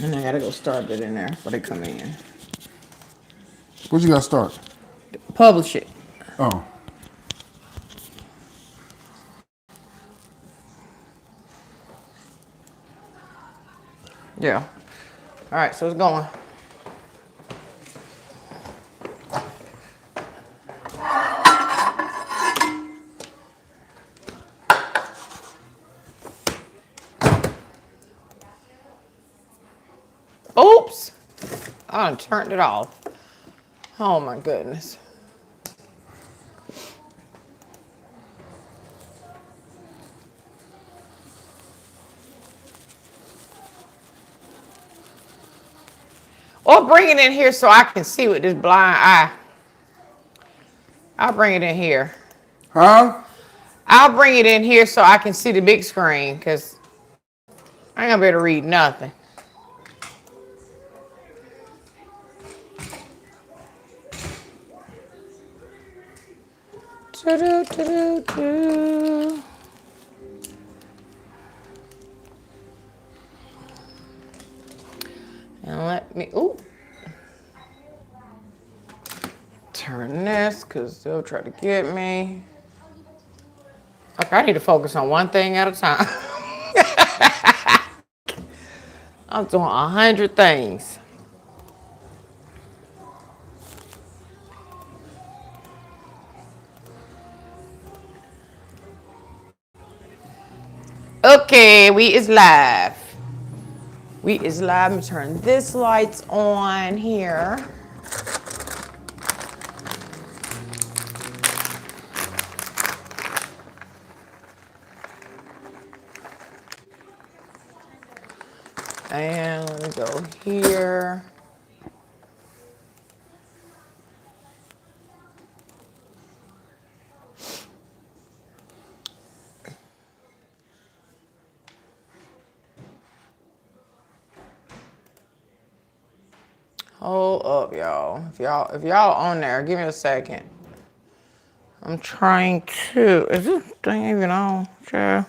And I gotta go start it in there before they come in. What you got to start? Publish it. Oh, Yeah. All right, so it's going. Oops. I done turned it off. Oh my goodness. Or bring it in here so I can see with this blind eye. I'll bring it in here. huh? I'll bring it in here so I can see the big screen because I ain't gonna be able to read nothing. Do-do-do-do-do. And let me, ooh. Turn this because they'll try to get me. Okay, I need to focus on one thing at a time. I'm doing 100 things. Okay, we is live. We is live. Let me turn this lights on here. And let me go here. Hold up, y'all. If y'all on there, give me a second. I'm trying to. Is this thing even on? Child?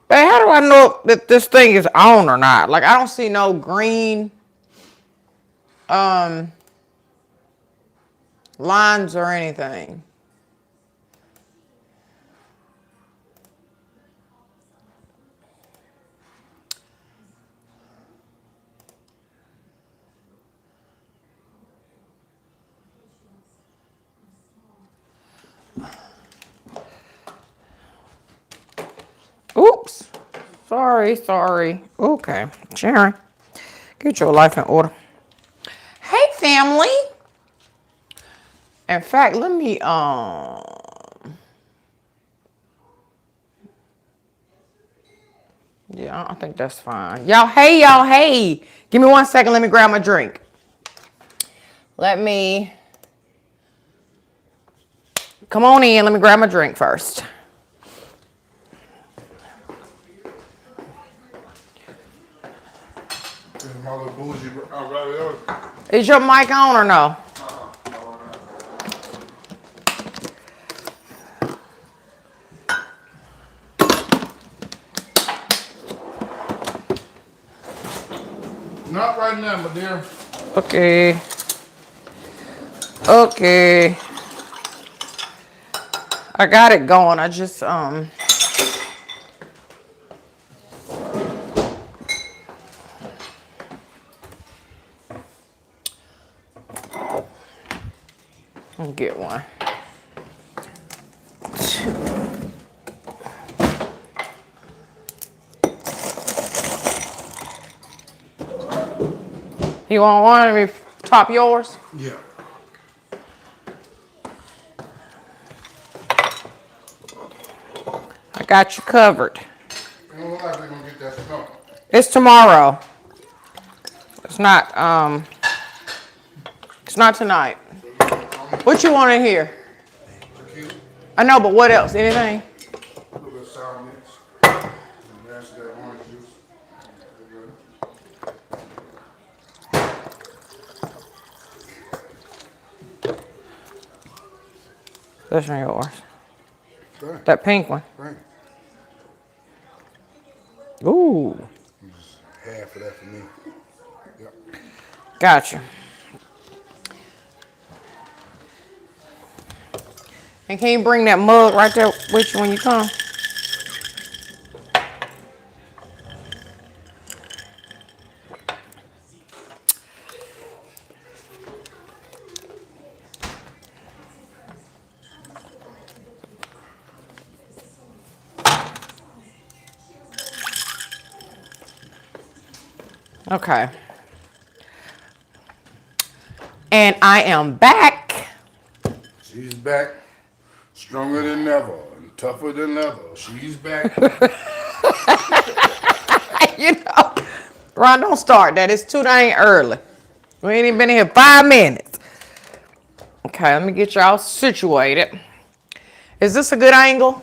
Hey, how do I know that this thing is on or not? Like, I don't see no green um lines or anything. Oops. Sorry. Okay. Sharon, get your life in order. Hey, family. In fact, let me yeah, I think that's fine. Y'all, hey. Give me 1 second, let me grab my drink. Let me come on in, let me grab my drink first. This is my little bougie ravioli. Is your mic on or no? Not right now, my dear. Okay. Okay. I got it going. I just I'll get one. You want one? Let me top yours. Yeah. I got you covered. Ain't no like we gonna get that snow. It's tomorrow. It's not tonight. So you want some What you want in here? tequila, I know, but what else? Anything? a little bit of sour mix, and the rest of that orange juice. That's not yours. Right. That pink one. Right. Ooh. half of that for me. Yep. Gotcha. And can you bring that mug right there with you when you come? Okay. And I am back. She's back, stronger than ever and tougher than ever. She's back. You know, Ron, don't start that. It's too dang early. We ain't even been here 5 minutes. Okay, let me get y'all situated. Is this a good angle?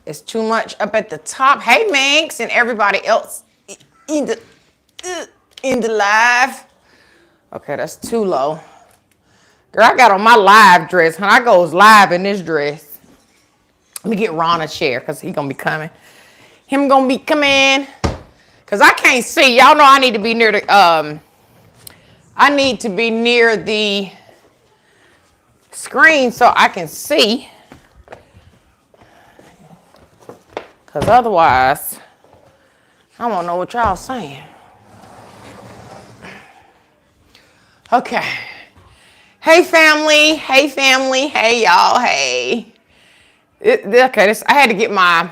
It's too much up at the top. Hey, Manx and everybody else in the live. Okay, that's too low. Girl, I got on my live dress, huh? I goes live in this dress. Let me get Ron a chair, because he gonna be coming. Him gonna be coming. Because I can't see. Y'all know I need to be near the, I need to be near the screen so I can see. Because otherwise, I won't know what y'all saying. Okay. Hey, family. Hey, family. Hey, y'all. Hey. Okay, I had to get my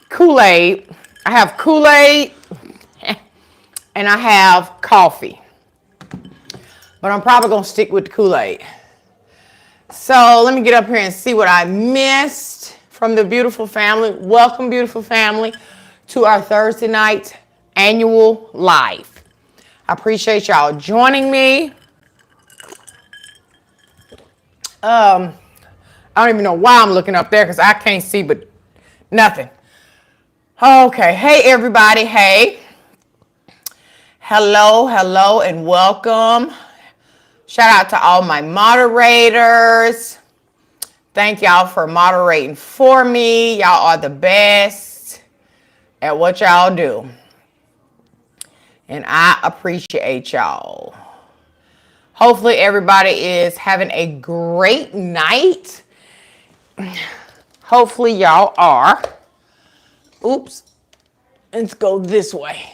Kool-Aid. I have Kool-Aid and I have coffee. But I'm probably going to stick with the Kool-Aid. So let me get up here and see what I missed from the beautiful family. Welcome, beautiful family, to our Thursday night annual live. I appreciate y'all joining me. I don't even know why I'm looking up there because I can't see but nothing. Okay, hey everybody, hey. Hello, hello, and welcome. Shout out to all my moderators. Thank y'all for moderating for me. Y'all are the best at what y'all do. And I appreciate y'all. Hopefully everybody is having a great night. Hopefully y'all are. Oops. Let's go this way.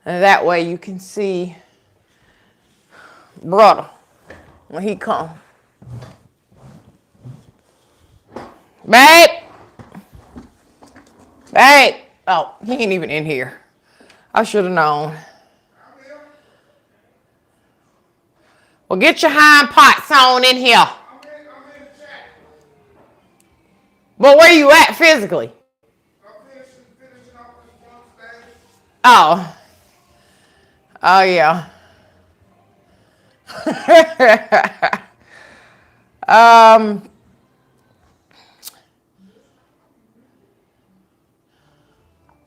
And that way you can see brother when he come. Babe. Babe. Oh, he ain't even in here. I should have known. Well, get your hind parts on in here. But where you at physically? Oh. Oh, yeah.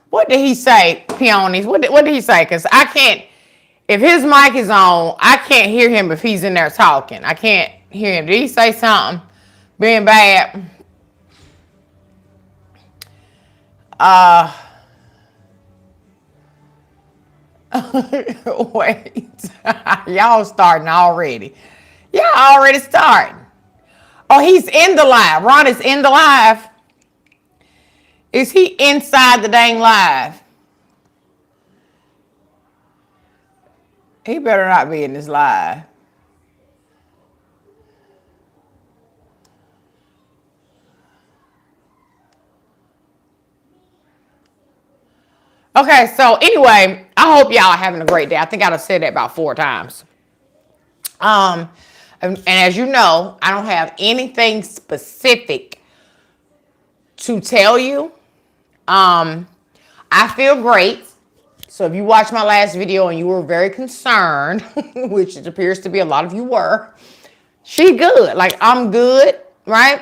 What did he say, Peonies? What did he say? Because I can't, if his mic is on, I can't hear him if he's in there talking. I can't hear him. Did he say something being bad? Wait. Y'all starting already. Y'all already starting. Oh, he's in the live. Ron is in the live. Is he inside the dang live? He better not be in this live. Okay, so anyway, I hope y'all are having a great day. I think I've said that about 4 times. And as you know, I don't have anything specific to tell you. I feel great. So if you watched my last video and you were very concerned, which it appears to be a lot of you were, she good. Like, I'm good, right?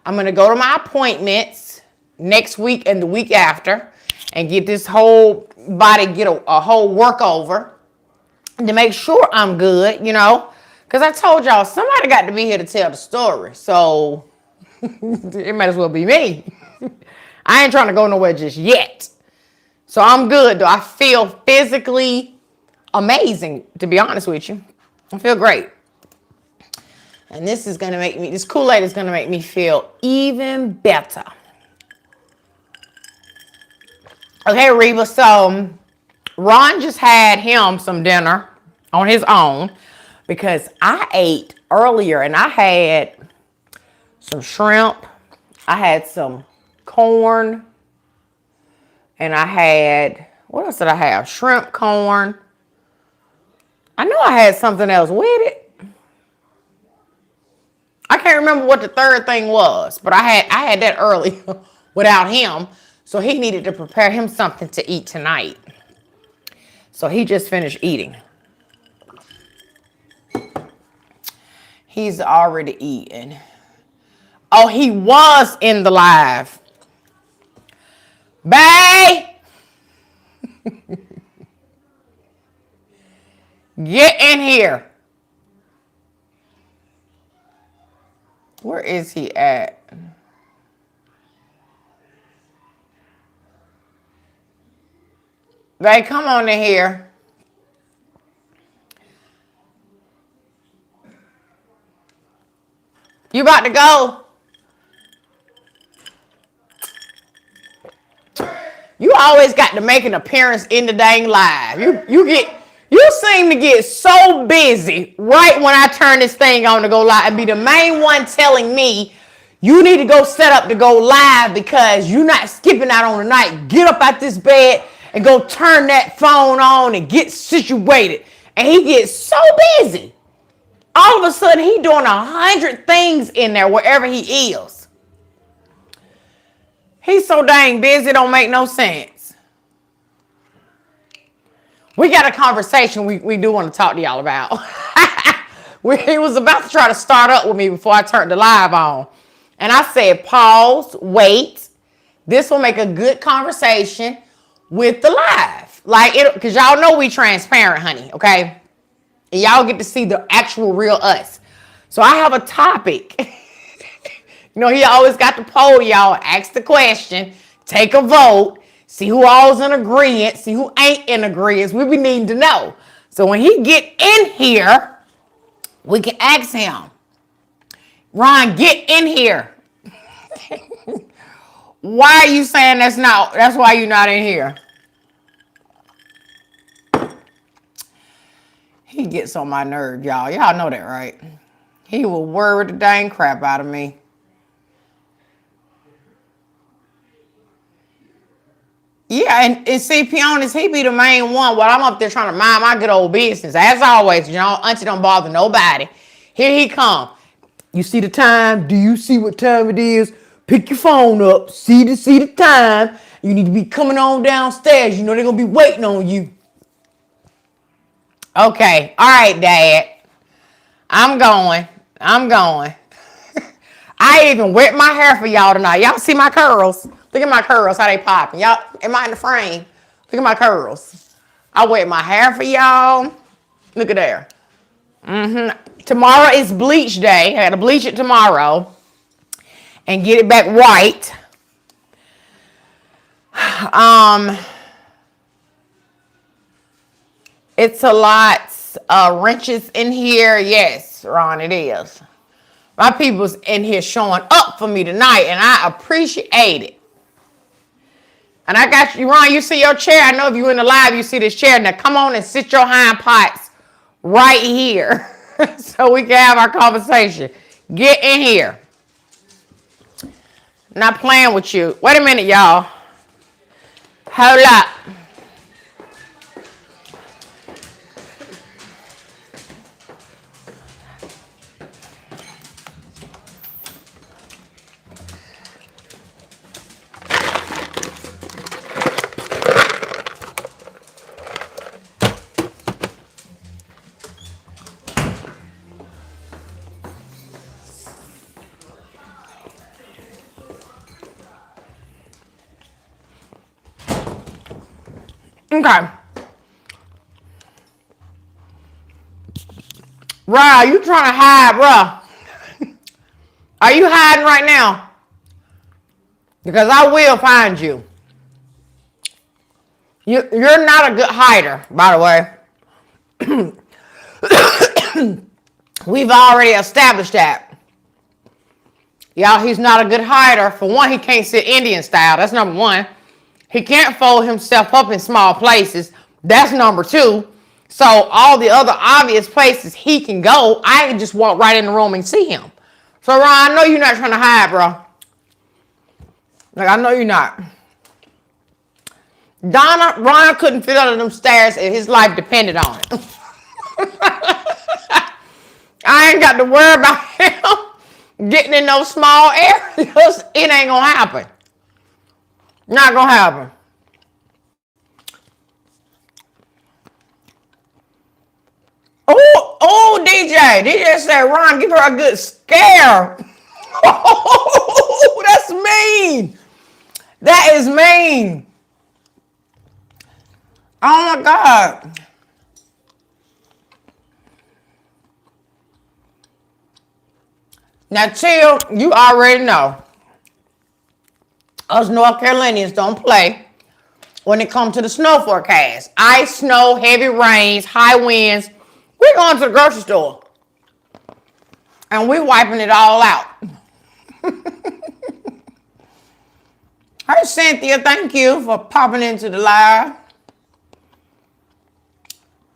I'm going to go to my appointments next week and the week after and get this whole body, get a whole workover to make sure I'm good, you know? Because I told y'all, somebody got to be here to tell the story. So it might as well be me. I ain't trying to go nowhere just yet. So I'm good, though. I feel physically amazing, to be honest with you. I feel great. And this is going to make me, this Kool-Aid is going to make me feel even better. Okay, Reba, so Ron just had him some dinner on his own because I ate earlier and I had some shrimp. I had some corn. And I had, what else did I have? Shrimp, corn. I know I had something else with it. I can't remember what the third thing was, but I had that early without him. So he needed to prepare him something to eat tonight. So he just finished eating. He's already eaten. Oh, he was in the live. Bae! Get in here. Where is he at? Bae, come on in here. You about to go? You always got to make an appearance in the dang live. You seem to get so busy right when I turn this thing on to go live and be the main one telling me you need to go set up to go live because you're not skipping out on the night. Get up out this bed and go turn that phone on and get situated. And he gets so busy. All of a sudden, he doing 100 things in there wherever he is. He's so dang busy, it don't make no sense. We got a conversation we do want to talk to y'all about. He was about to try to start up with me before I turned the live on. And I said, pause, wait. This will make a good conversation with the live. Like, it, because y'all know we transparent, honey, okay? And y'all get to see the actual real us. So I have a topic. You know, he always got to poll y'all, ask the question, take a vote, see who all's in agreement, see who ain't in agreement. We be needing to know. So when he get in here, we can ask him, Ron, get in here. Why are you saying that's why you're not in here? He gets on my nerve, y'all. Y'all know that, right? He will worry the dang crap out of me. Yeah, and see, Peonis, he be the main one while I'm up there trying to mind my good old business. As always, you know, Auntie don't bother nobody. Here he come. You see the time? Do you see what time it is? Pick your phone up. See the time. You need to be coming on downstairs. You know they're going to be waiting on you. Okay. All right, Dad. I'm going. I even wet my hair for y'all tonight. Y'all see my curls? Look at my curls, how they popping. Y'all, am I in the frame? Look at my curls. I wet my hair for y'all. Look at there. Tomorrow is bleach day. I got to bleach it tomorrow and get it back white. It's a lot of wrenches in here. Yes, Ron, it is. My people's in here showing up for me tonight, and I appreciate it. And I got you, Ron, you see your chair? I know if you're in the live, you see this chair. Now come on and sit your hind parts right here so we can have our conversation. Get in here. Not playing with you. Wait a minute, y'all. Hold up. Okay. Rah, you trying to hide, bruh? Are you hiding right now? Because I will find you. You're not a good hider, by the way. We've already established that. Y'all, he's not a good hider. For one, he can't sit Indian style. That's number one. He can't fold himself up in small places. That's number two. So all the other obvious places he can go, I can just walk right in the room and see him. So Ron, I know you're not trying to hide, bro. Like, I know you're not. Ron couldn't fit under them stairs if his life depended on it. I ain't got to worry about him getting in those small areas. It ain't gonna happen. Not gonna happen. Oh, DJ said, Ron, give her a good scare. Oh, that's mean. That is mean. Oh my God. Now, Chill, you already know. Us North Carolinians don't play when it comes to the snow forecast. Ice, snow, heavy rains, high winds. We're going to the grocery store. And we're wiping it all out. Hey, Cynthia, thank you for popping into the live.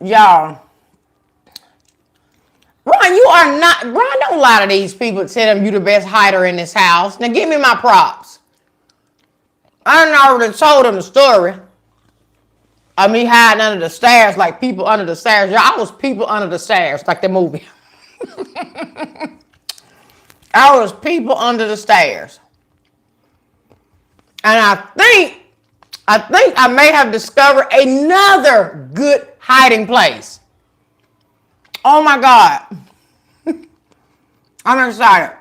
Y'all. Ron, you are not. Ron, don't lie to these people and tell them you the best hider in this house. Now, give me my props. I done already told them the story of me hiding under the stairs like people under the stairs. Y'all, I was people under the stairs like the movie. I was people under the stairs. And I think I may have discovered another good hiding place. Oh my God. I'm excited.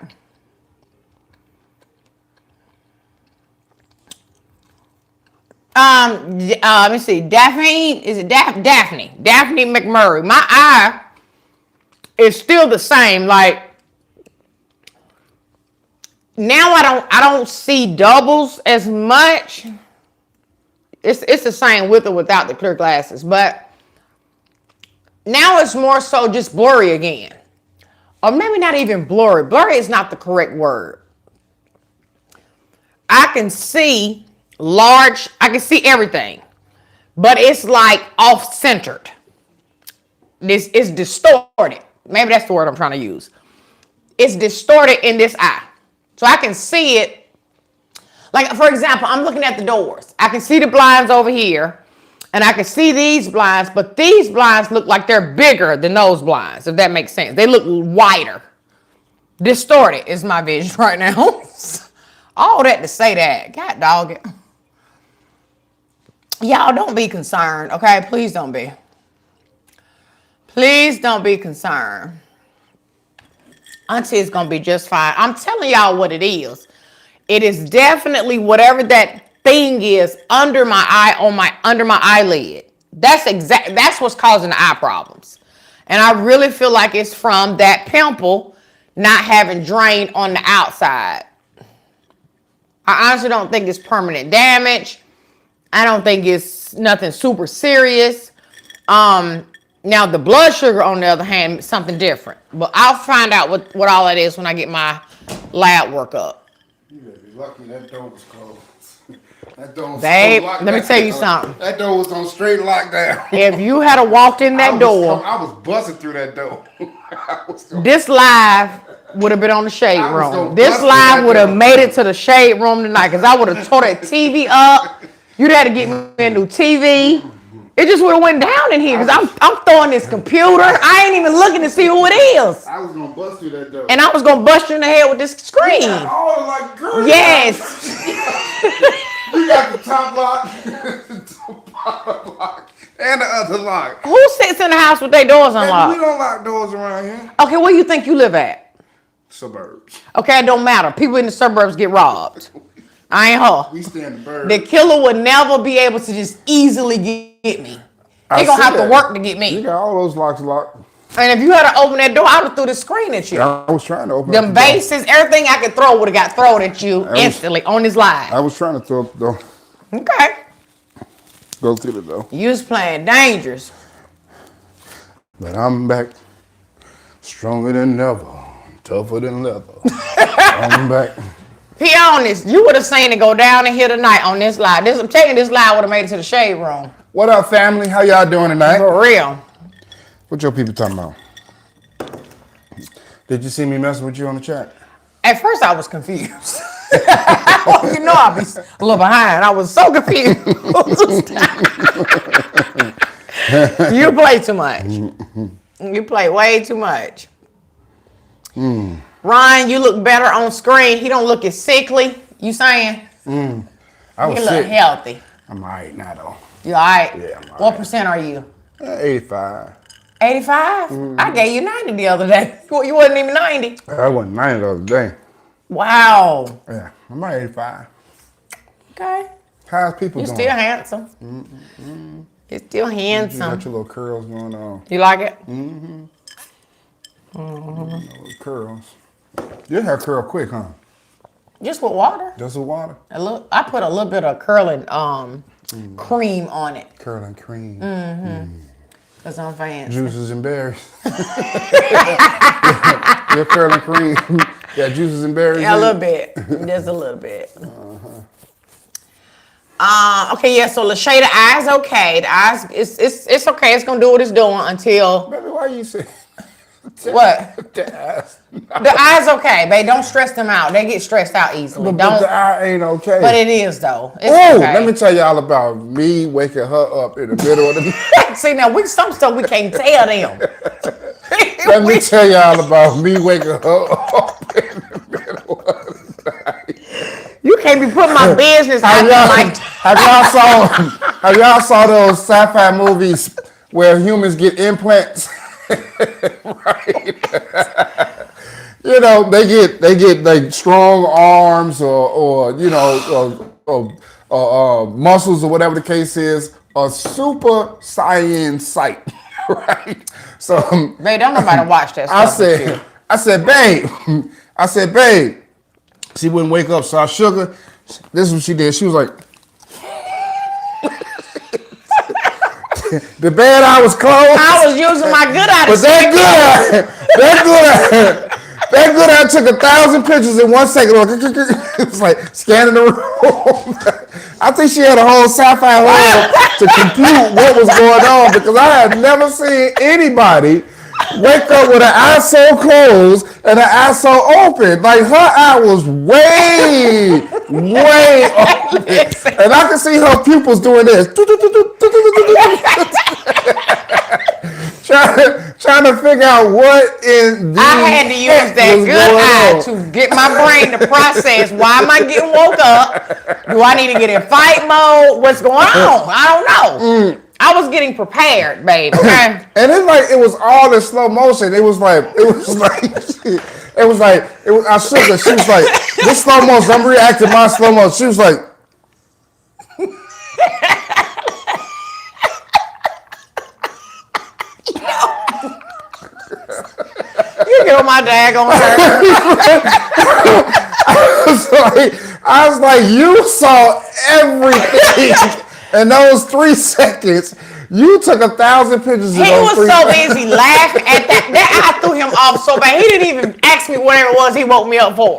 Let me see. Daphne, is it Daphne? Daphne McMurray. My eye is still the same. Like, now I don't see doubles as much. It's the same with or without the clear glasses, but now it's more so just blurry again. Or maybe not even blurry. Blurry is not the correct word. I can see large, I can see everything, but it's like off-centered. This is distorted. Maybe that's the word I'm trying to use. It's distorted in this eye. So I can see it. Like, for example, I'm looking at the doors. I can see the blinds over here, and I can see these blinds, but these blinds look like they're bigger than those blinds, if that makes sense. They look wider. Distorted is my vision right now. All that to say that. God dog it. Y'all don't be concerned, okay? Please don't be. Please don't be concerned. Auntie is going to be just fine. I'm telling y'all what it is. It is definitely whatever that thing is under my eye, under my eyelid. That's what's causing the eye problems. And I really feel like it's from that pimple not having drained on the outside. I honestly don't think it's permanent damage. I don't think it's nothing super serious. Now the blood sugar, on the other hand, is something different. But I'll find out what all that is when I get my lab work up. You better be lucky that door was closed. That door was Babe, let me tell you something. That door was on straight lockdown. If you had walked in that door, I was busting through that door. this live would have been on the shade room. This live would have made it to the shade room tonight because I would have tore that TV up. You'd have to get me a new TV. It just would have went down in here because I'm throwing this computer. I ain't even looking to see who it is. I was going to bust through that door. And I was going to bust you in the head with this screen. Like, girl, yes. You got the top lock, the bottom lock, and the other lock. Who sits in the house with their doors unlocked? We don't lock doors around here. Okay, where you think you live at? Suburbs. Okay, it don't matter. People in the suburbs get robbed. I ain't her. We stay in the burbs. The killer would never be able to just easily get me. They gonna have to work to get me. You got all those locks locked. And if you had to open that door, I would have threw the screen at you. I was trying to open them bases, everything I could throw would have got thrown at you instantly on this live. I was trying to throw up the door. Okay. Go get it though. You was playing dangerous. But I'm back, stronger than ever, tougher than leather. I'm back. Be honest, you would have seen it go down in here tonight on this live. I'm telling you, this live would have made it to the shade room. What up, family? How y'all doing tonight? For real. What your people talking about? Did you see me messing with you on the chat? At first, I was confused. You know, I'd be a little behind. I was so confused. You play too much. You play way too much. Ryan, you look better on screen. He don't look as sickly. You saying? I was You look sick. healthy. I'm all right now, though. You all right? Yeah, I'm all What right. percent are you? 85. 85? I gave you 90 the other day. You wasn't even 90. I wasn't 90 the other day. Wow. Yeah, I'm about 85. Okay. How's people You doing? still handsome. You're still You handsome. got your little curls going on. You like it? Little curls. Your hair curl quick, huh? Just with water. Just with water? I put a little bit of curling cream on it Curl and cream. because I'm fancy. Juices and berries. Your curl and cream. Got juices and berries. Yeah, a in little it? bit. Just a little bit. Okay, yeah, so Lachey, the eyes okay. The eyes, it's okay. It's going to do what it's doing until, Baby, why you say what? the ass? The eyes okay, babe. Don't stress them out. They get stressed out easily. But Don't. the eye ain't okay. But it is, though. It's Oh, okay. let me tell y'all about me waking her up in the middle of the night. See, now, some stuff we can't tell them. Let me tell y'all about me waking her up in the middle of the night. You can't be putting my business out there like Have y'all saw those sci-fi movies where humans get implants? Right. You know, they get like strong arms or you know or muscles or whatever the case is, a super saiyan sight, right? So babe, don't nobody watch that stuff. I said, babe. She wouldn't wake up, so I shook her. This is what she did. She was like, the bed I was closed. I was using my good eye to But that good eye took 1,000 pictures in 1 second. It was like scanning the room. I think she had a whole sci-fi world to compute what was going on because I had never seen anybody wake up with an eye so closed and an eye so open. Like her eye was way open. And I could see her pupils doing this. Trying to figure out what in the I had to use that was good eye going on. to get my brain to process. Why am I getting woke up? Do I need to get in fight mode? What's going on? I don't know. I was getting prepared, babe. Okay? And it's like it was all in slow motion. It was like I shook her. She was like, this slow motion. I'm reacting my slow motion. She was like, You get on my daggone nerves. I was like, you saw everything in those 3 seconds. You took 1,000 pictures. He in those was 3 so seconds. busy laughing at that. That eye threw him off so bad. He didn't even ask me whatever it was he woke me up for.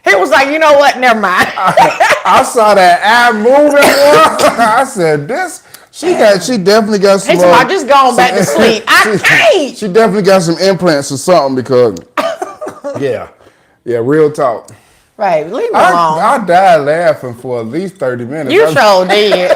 He was like, you know what? Never mind. I saw that eye moving. Boy. I said, this. She definitely got some. He said, I just gone back to sleep. I can't. She definitely got some implants or something because. Yeah, real talk. Babe, leave me alone. I died laughing for at least 30 minutes. You sure did.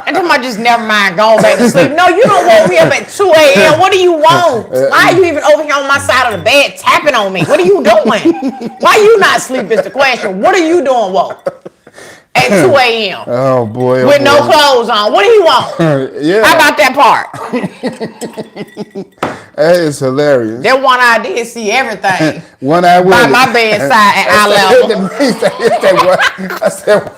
And then I just never mind going back to sleep. No, you don't woke me up at 2 a.m. What do you want? Why are you even over here on my side of the bed tapping on me? What are you doing? Why you not sleep is the question. What are you doing woke at 2 a.m. Oh boy. with no clothes on? What do you want? Yeah. How about that part? That is hilarious. That one eye did see everything. One eye with By it. my bedside at eye level. I said,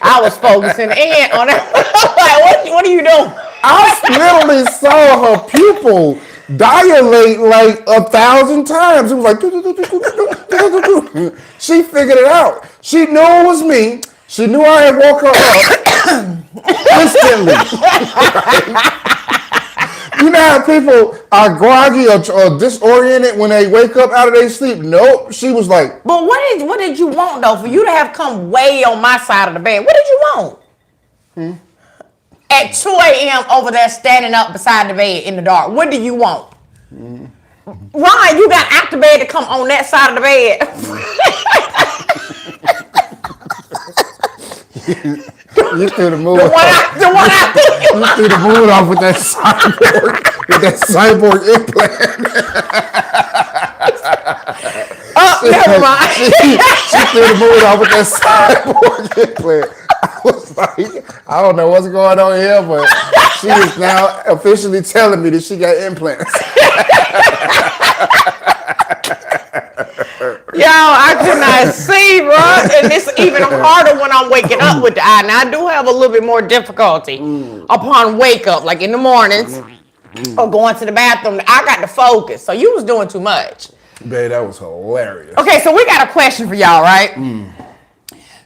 I was focusing in on it. Like, what are you doing? I literally saw her pupil dilate like 1,000 times. It was like, she figured it out. She knew it was me. She knew I had woke her up. Instantly. You know how people are groggy or disoriented when they wake up out of their sleep? Nope. She was like, But what did you want though? For you to have come way on my side of the bed, what did you want? At 2 a.m. over there standing up beside the bed in the dark, what do you want? Ron, you got out the bed to come on that side of the bed. you threw the mood The one off. I You threw the mood off with that cyborg implant. Oh, never mind. She threw the mood off with that cyborg implant. I was like, I don't know what's going on here, but she is now officially telling me that she got implants. Yo, I could not see, bro. And it's even harder when I'm waking up with the eye. Now, I do have a little bit more difficulty upon wake up, like in the mornings or going to the bathroom. I got to focus. So you was doing too much. Babe, that was hilarious. Okay, so we got a question for y'all, right?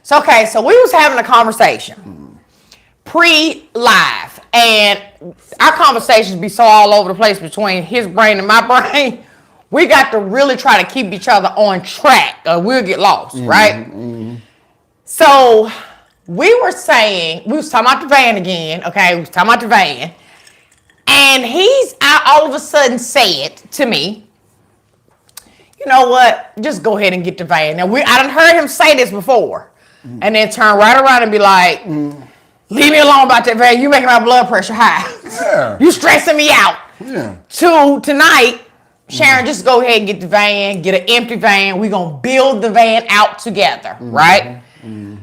So, okay, so we was having a conversation pre-live, and our conversations be so all over the place between his brain and my brain. We got to really try to keep each other on track, or we'll get lost, right? So we were talking about the van again, okay? We was talking about the van, and he's all of a sudden said to me, you know what? Just go ahead and get the van. Now I done heard him say this before, and then turn right around and be like, leave me alone about that van. You making my blood pressure high. Yeah. You stressing me out. Yeah. Tonight, Sharon, just go ahead and get the van, get an empty van. We're going to build the van out together, right?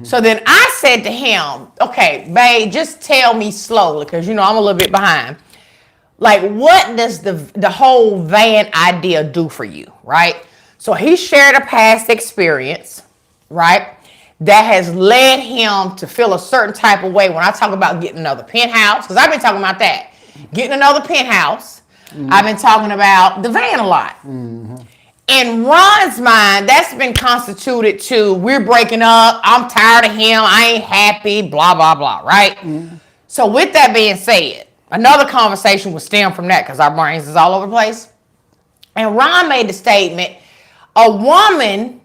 So then I said to him, okay, babe, just tell me slowly, because, you know, I'm a little bit behind. Like, what does the whole van idea do for you, right? So he shared a past experience, right, that has led him to feel a certain type of way when I talk about getting another penthouse, because I've been talking about that. Getting another penthouse. I've been talking about the van a lot. In Ron's mind, that's been constituted to, we're breaking up, I'm tired of him, I ain't happy, blah, blah, blah, right? So with that being said, another conversation will stem from that because our brains is all over the place. And Ron made the statement, a woman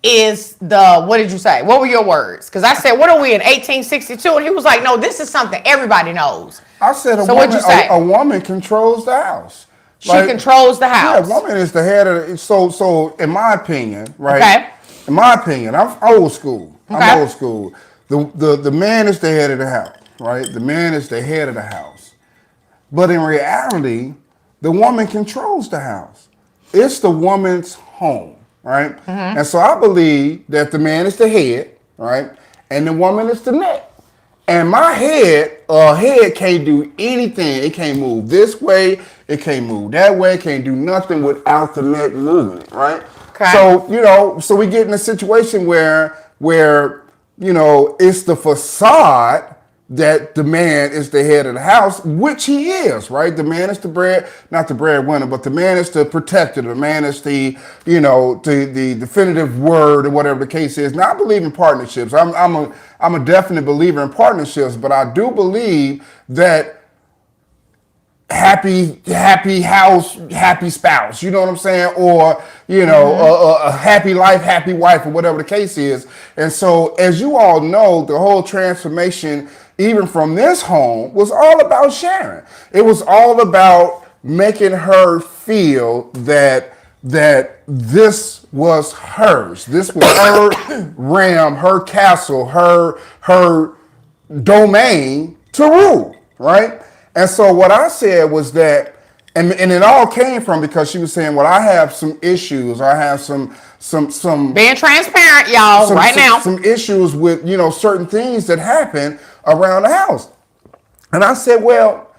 is what did you say? What were your words? Because I said, what are we in 1862? And he was like, no, this is something everybody knows. I said what'd you say? A woman controls the house. She controls the house. Yeah, woman is the head of the, so in my opinion, right? Okay. In my opinion, I'm old school. Okay. I'm old school. The man is the head of the house, right? The man is the head of the house. But in reality, the woman controls the house. It's the woman's home, right? And so I believe that the man is the head, right? And the woman is the neck. And my head can't do anything. It can't move this way. It can't move that way. It can't do nothing without the neck moving, right? Okay. So we get in a situation where it's the facade that the man is the head of the house, which he is, right? The man is not the breadwinner, but the man is the protector. The man is the definitive word or whatever the case is. Now I believe in partnerships. I'm a definite believer in partnerships, but I do believe that happy house, happy spouse, you know what I'm saying? Or, a happy life, happy wife, or whatever the case is. And so, as you all know, the whole transformation, even from this home, was all about Sharon. It was all about making her feel that this was hers. This was her realm, her castle, her domain to rule, right? And so what I said was that, and it all came from because she was saying, well, I have some issues. I have some Being transparent, y'all, now. Some issues with, certain things that happen around the house. And I said, well,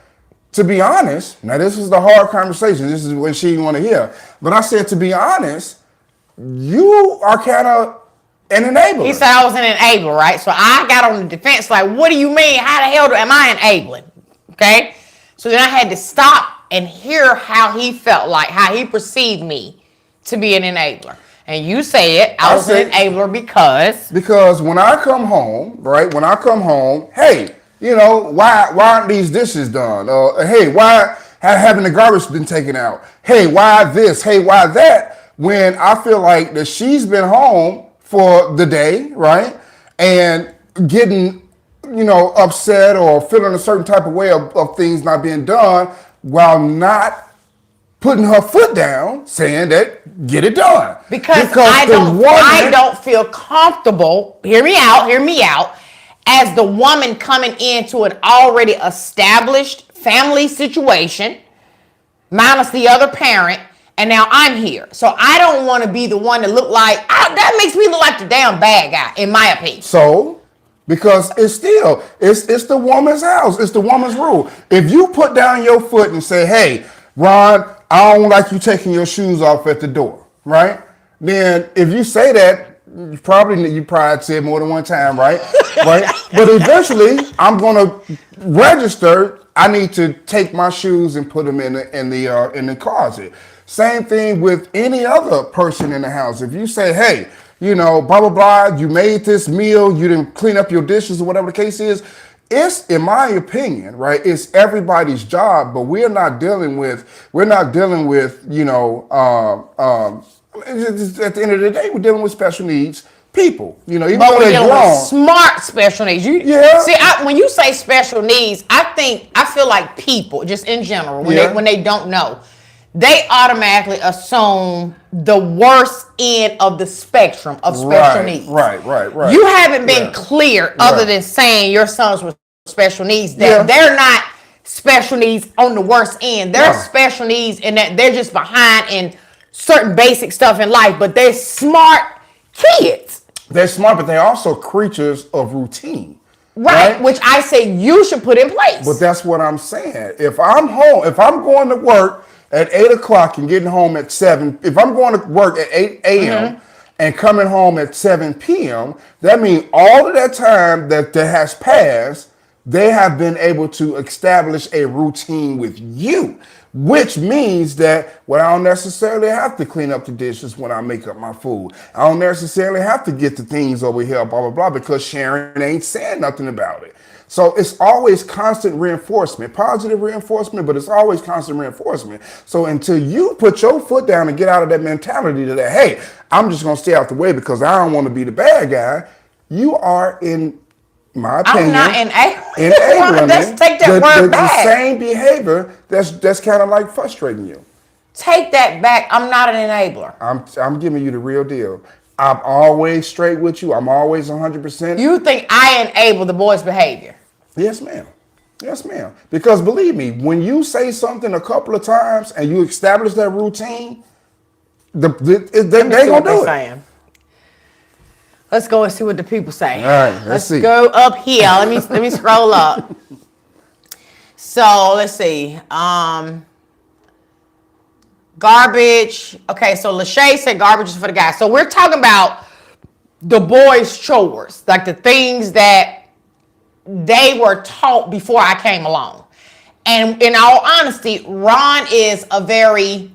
to be honest, now this is the hard conversation. This is what she didn't want to hear. But I said, to be honest, you are kind of an enabler. He said I was an enabler, right? So I got on the defense like, what do you mean? How the hell am I enabling? Okay? So then I had to stop and hear how he felt like, how he perceived me to be an enabler. And you said I was an enabler because when I come home, right? When I come home, hey, why aren't these dishes done? Hey, why haven't the garbage been taken out? Hey, why this? Hey, why that? When I feel like that she's been home for the day, right? And getting, upset or feeling a certain type of way of things not being done while not putting her foot down, saying that get it done. Because I don't feel comfortable. Hear me out. As the woman coming into an already established family situation, minus the other parent, and now I'm here. So I don't want to be the one to look like, that makes me look like the damn bad guy, in my opinion. So, because it's the woman's house. It's the woman's rule. If you put down your foot and say, hey, Ron, I don't like you taking your shoes off at the door, right? Then if you say that, you probably said more than one time, right? Right? But eventually, I'm gonna register. I need to take my shoes and put them in the closet. Same thing with any other person in the house. If you say, hey, blah blah blah, you made this meal, you didn't clean up your dishes or whatever the case is. It's, in my opinion, right, it's everybody's job, but we're not dealing with, at the end of the day, we're dealing with special needs people. Even but though we're they're dealing grown. with smart special needs. See, when you say special needs, I feel like people, just in general, when they don't know, they automatically assume the worst end of the spectrum of special needs. Right. You haven't been clear other than saying your sons with special needs, that they're not special needs on the worst end. They're special needs in that they're just behind in certain basic stuff in life, but they're smart kids. They're smart, but they're also creatures of routine. Right, which I say you should put in place. But that's what I'm saying. If I'm home, if I'm going to work at 8 o'clock and getting home at 7, if I'm going to work at 8 a.m. and coming home at 7 p.m., that means all of that time that has passed, they have been able to establish a routine with you, which means that I don't necessarily have to clean up the dishes when I make up my food. I don't necessarily have to get the things over here, blah, blah, blah, because Sharon ain't saying nothing about it. So it's always constant reinforcement, positive reinforcement, but it's always constant reinforcement. So until you put your foot down and get out of that mentality that, hey, I'm just going to stay out the way because I don't want to be the bad guy, you are, in my opinion, I'm not enabling. Let's take that word back. The same behavior that's kind of like frustrating you. Take that back. I'm not an enabler. I'm giving you the real deal. I'm always straight with you. I'm always 100%. You think I enable the boy's behavior? Yes, ma'am. Yes, ma'am. Because believe me, when you say something a couple of times and you establish that routine, they're going to do it. Let's go and see what the people say. All right, let's see. Go up here. Let me scroll up. So let's see. Garbage. Okay, so Lachey said garbage is for the guys. So we're talking about the boys' chores, like the things that they were taught before I came along. And in all honesty, Ron is a very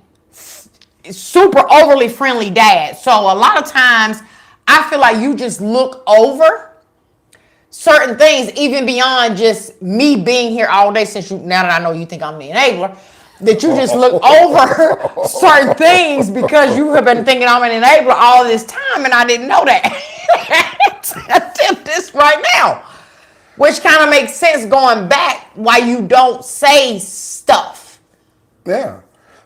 super overly friendly dad. So a lot of times I feel like you just look over certain things, even beyond just me being here all day, since now that I know you think I'm the enabler, that you just look over certain things because you have been thinking I'm an enabler all this time and I didn't know that. Attempt this right now. Which kind of makes sense going back why you don't say stuff. Yeah.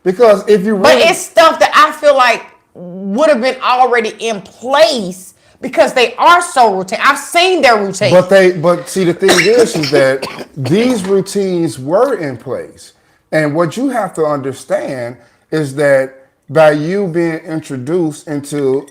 Because if you really... But it's stuff that I feel like would have been already in place because they are so routine. I've seen their routine. But see, the thing is that these routines were in place. And what you have to understand is that by you being introduced into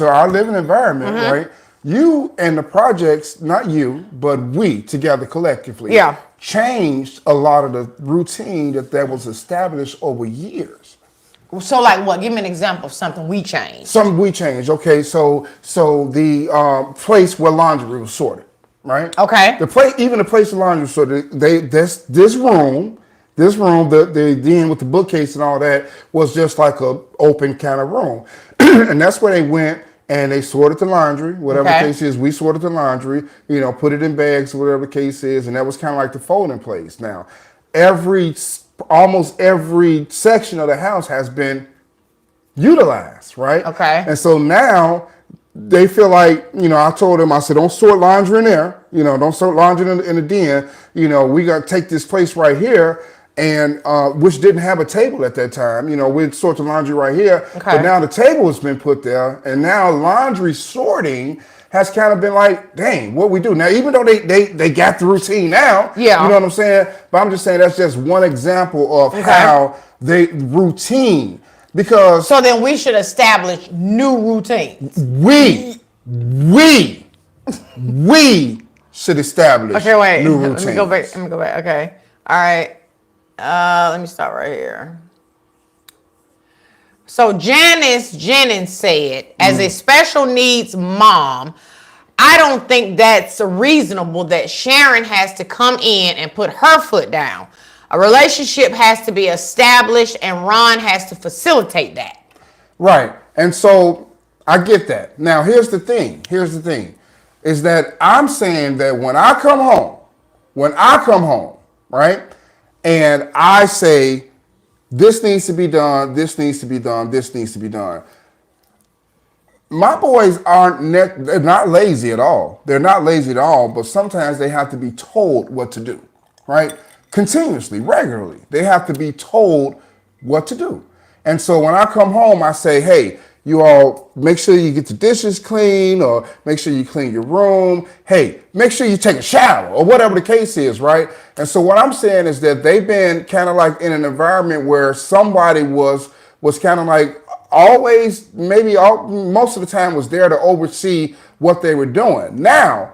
our living environment, right? You and the projects, not you, but we together collectively, changed a lot of the routine that was established over years. So like what? Give me an example of something we changed. Something we changed. Okay, so the place where laundry was sorted, right? Okay. Even the place where laundry was sorted, this room, the den with the bookcase and all that was just like a open kind of room. And that's where they went and they sorted the laundry, whatever the Okay. case is. We sorted the laundry, put it in bags, whatever the case is, and that was kind of like the folding place. Now, almost every section of the house has been utilized, right? Okay. And so now they feel like, I told them, I said, don't sort laundry in there, don't sort laundry in the den. We got to take this place right here, and which didn't have a table at that time. We'd sort the laundry right here, Okay. but now the table has been put there, and now laundry sorting has kind of been like, dang, what we do now? Even though they got the routine now, Yeah. you know what I'm saying? But I'm just saying that's just one example of how they routine. Because So then we should establish new routines. we should establish Okay, wait. new routines. Let me go back. Okay. All right. Let me start right here. So Janice Jennings said, as a special needs mom, I don't think that's reasonable that Sharon has to come in and put her foot down. A relationship has to be established, and Ron has to facilitate that. Right. And so I get that. Now, here's the thing, is that I'm saying that when I come home, right, and I say, this needs to be done, this needs to be done, this needs to be done. My boys they're not lazy at all. They're not lazy at all, but sometimes they have to be told what to do, right? Continuously, regularly. They have to be told what to do. And so when I come home, I say, hey, you all make sure you get the dishes clean, or make sure you clean your room. Hey, make sure you take a shower, or whatever the case is, right? And so what I'm saying is that they've been kind of like in an environment where somebody was kind of like always, most of the time was there to oversee what they were doing. Now,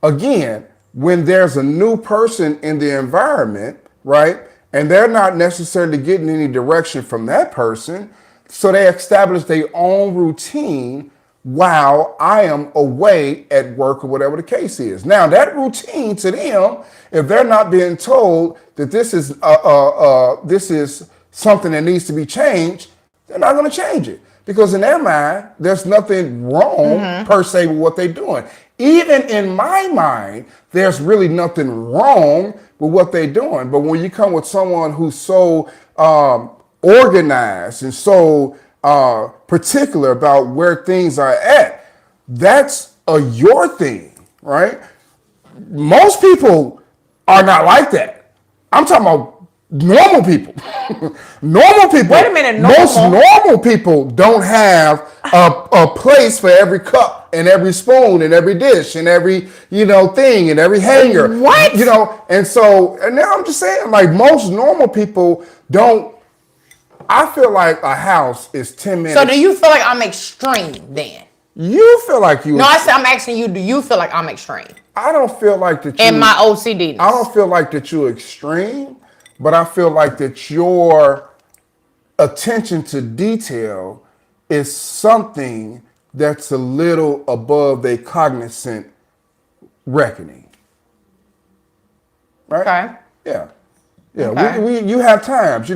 again, when there's a new person in the environment, right, and they're not necessarily getting any direction from that person, so they establish their own routine while I am away at work or whatever the case is. Now, that routine to them, if they're not being told that this is something that needs to be changed, they're not going to change it. Because in their mind, there's nothing wrong per se with what they're doing. Even in my mind, there's really nothing wrong with what they're doing. But when you come with someone who's so organized and so particular about where things are at, that's your thing, right? Most people are not like that. I'm talking about normal people. Normal people. Wait a minute, Most normal people don't have a place for every cup and every spoon and every dish and every thing and every hanger. What? And now I'm just saying, like, most normal people don't. I feel like a house is 10 minutes. So do you feel like I'm extreme then? You feel like you? No, I'm asking you, do you feel like I'm extreme? I don't feel like that. In my OCD. I don't feel like that you're extreme, but I feel like that your attention to detail is something that's a little above their cognizant reckoning. Right? Okay. Yeah. Yeah, Okay. you have times,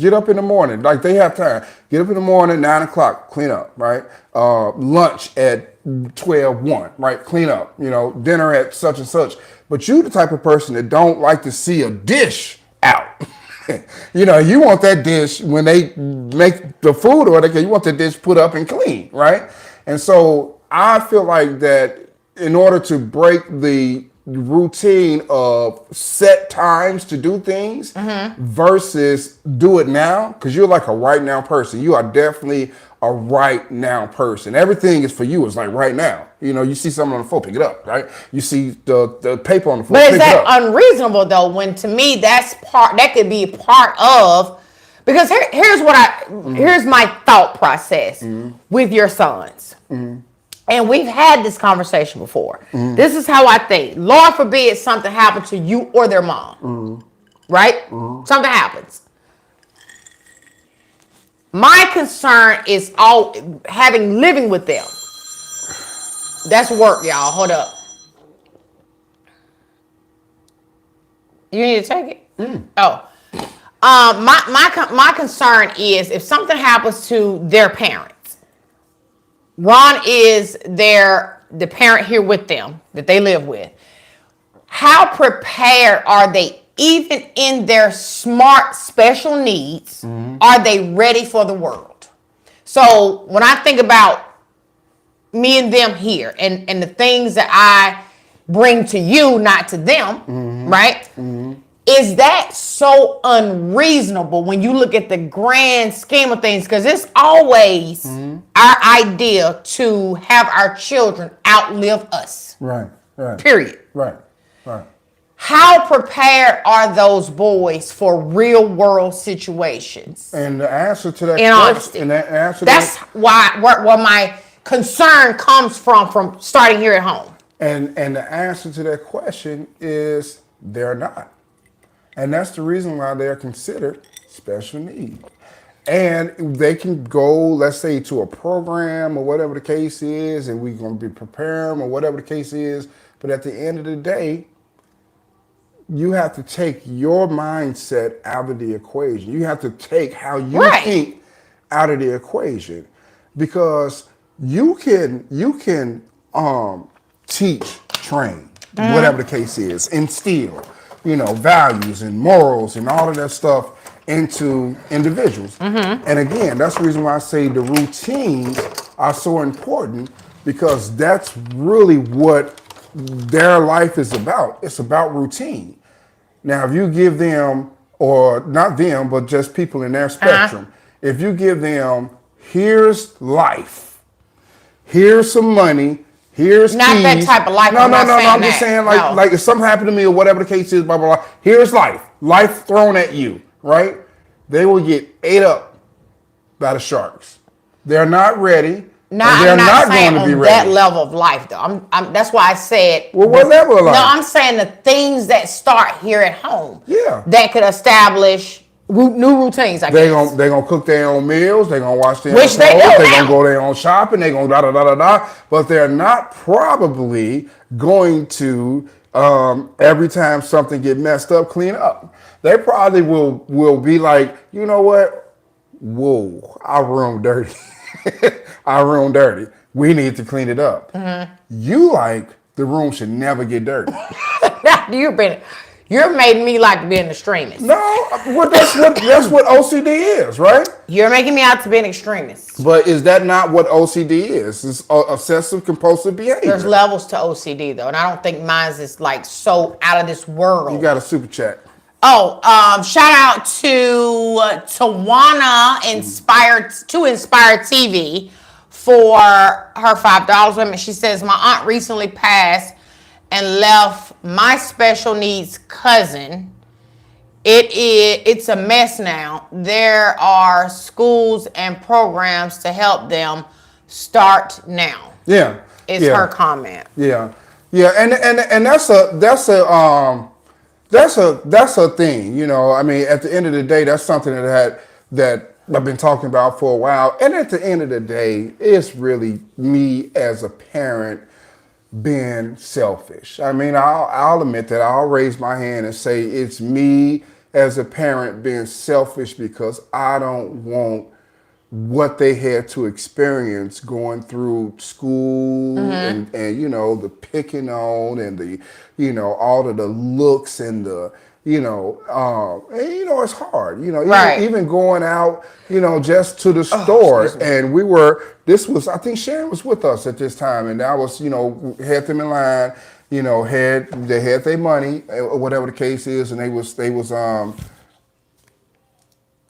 get up in the morning, like they have time. Get up in the morning, 9 o'clock, clean up, right? Lunch at 12:01, right? Clean up, dinner at such and such. But you the type of person that don't like to see a dish out. You want that dish when they make the food order, you want the dish put up and clean, right? And so I feel like that in order to break the routine of set times to do things versus do it now, because you're like a right now person. You are definitely a right now person. Everything is for you. It's like right now. You see something on the floor, pick it up, right? You see the paper on the floor, But pick is it that up. unreasonable though? When to me that could be part of, because here's my thought process with your sons. And we've had this conversation before. This is how I think. Lord forbid something happened to you or their mom. Right? Something happens. My concern is living with them. That's work, y'all. Hold up. You need to take it? Oh. My concern is if something happens to their parents, Ron is the parent here with them that they live with. How prepared are they, even in their smart special needs? Are they ready for the world? So when I think about me and them here and the things that I bring to you, not to them, right? Is that so unreasonable when you look at the grand scheme of things? Because it's always our idea to have our children outlive us. Right. Period. Right. How prepared are those boys for real world situations? And the answer to that In honesty. question, and the answer That's why where my concern comes from starting here at home. and the answer to that question is they're not. And that's the reason why they're considered special needs. And they can go, let's say, to a program or whatever the case is, and we're going to be preparing or whatever the case is. But at the end of the day, you have to take your mindset out of the equation. You have to take how you Right. think out of the equation, because you can teach, train, whatever the case is, instill, values and morals and all of that stuff into individuals. And again, that's the reason why I say the routines are so important, because that's really what their life is about. It's about routine. Now, if you give them, or not them, but just people in their spectrum, if you give them, here's life, here's some money, here's Not keys. that type of life. No, I'm not saying I'm just that. saying No. like if something happened to me or whatever the case is, blah, blah, blah. Here's life thrown at you, right? They will get ate up by the sharks. They're not ready. No, and they're I'm not not saying going to be on ready. that level of life, though. That's why I said. Well, what level of life? No, I'm saying the things that start here at home. Yeah. That could establish new routines. I guess. They're gonna cook their own meals. They're gonna wash their Which own they clothes. do They're now. gonna go their own shopping. They're gonna da da da da da. But they're not probably going to every time something get messed up, clean up. They probably will be like, you know what? Whoa, our room dirty. Our room dirty. We need to clean it up. You like the room should never get dirty. You're making me like to be an extremist. No, well, that's what OCD is, right? You're making me out to be an extremist. But is that not what OCD is? It's obsessive compulsive behavior. There's levels to OCD though, and I don't think mine is like so out of this world. You got a super chat. Oh, shout out to Tawana Inspired TV for her $5 limit. She says, my aunt recently passed and left my special needs cousin. It's a mess now. There are schools and programs to help them start now. Yeah. Is her comment. Yeah. And that's a thing, I mean, at the end of the day, that's something that I've been talking about for a while. And at the end of the day, it's really me as a parent being selfish. I mean, I'll admit that. I'll raise my hand and say it's me as a parent being selfish, because I don't want what they had to experience going through school and the picking on and the, all of the looks and the, it's hard, Right. even going out, just to the store. And I think Sharon was with us at this time, and I was, had them in line, they had their money or whatever the case is. And they was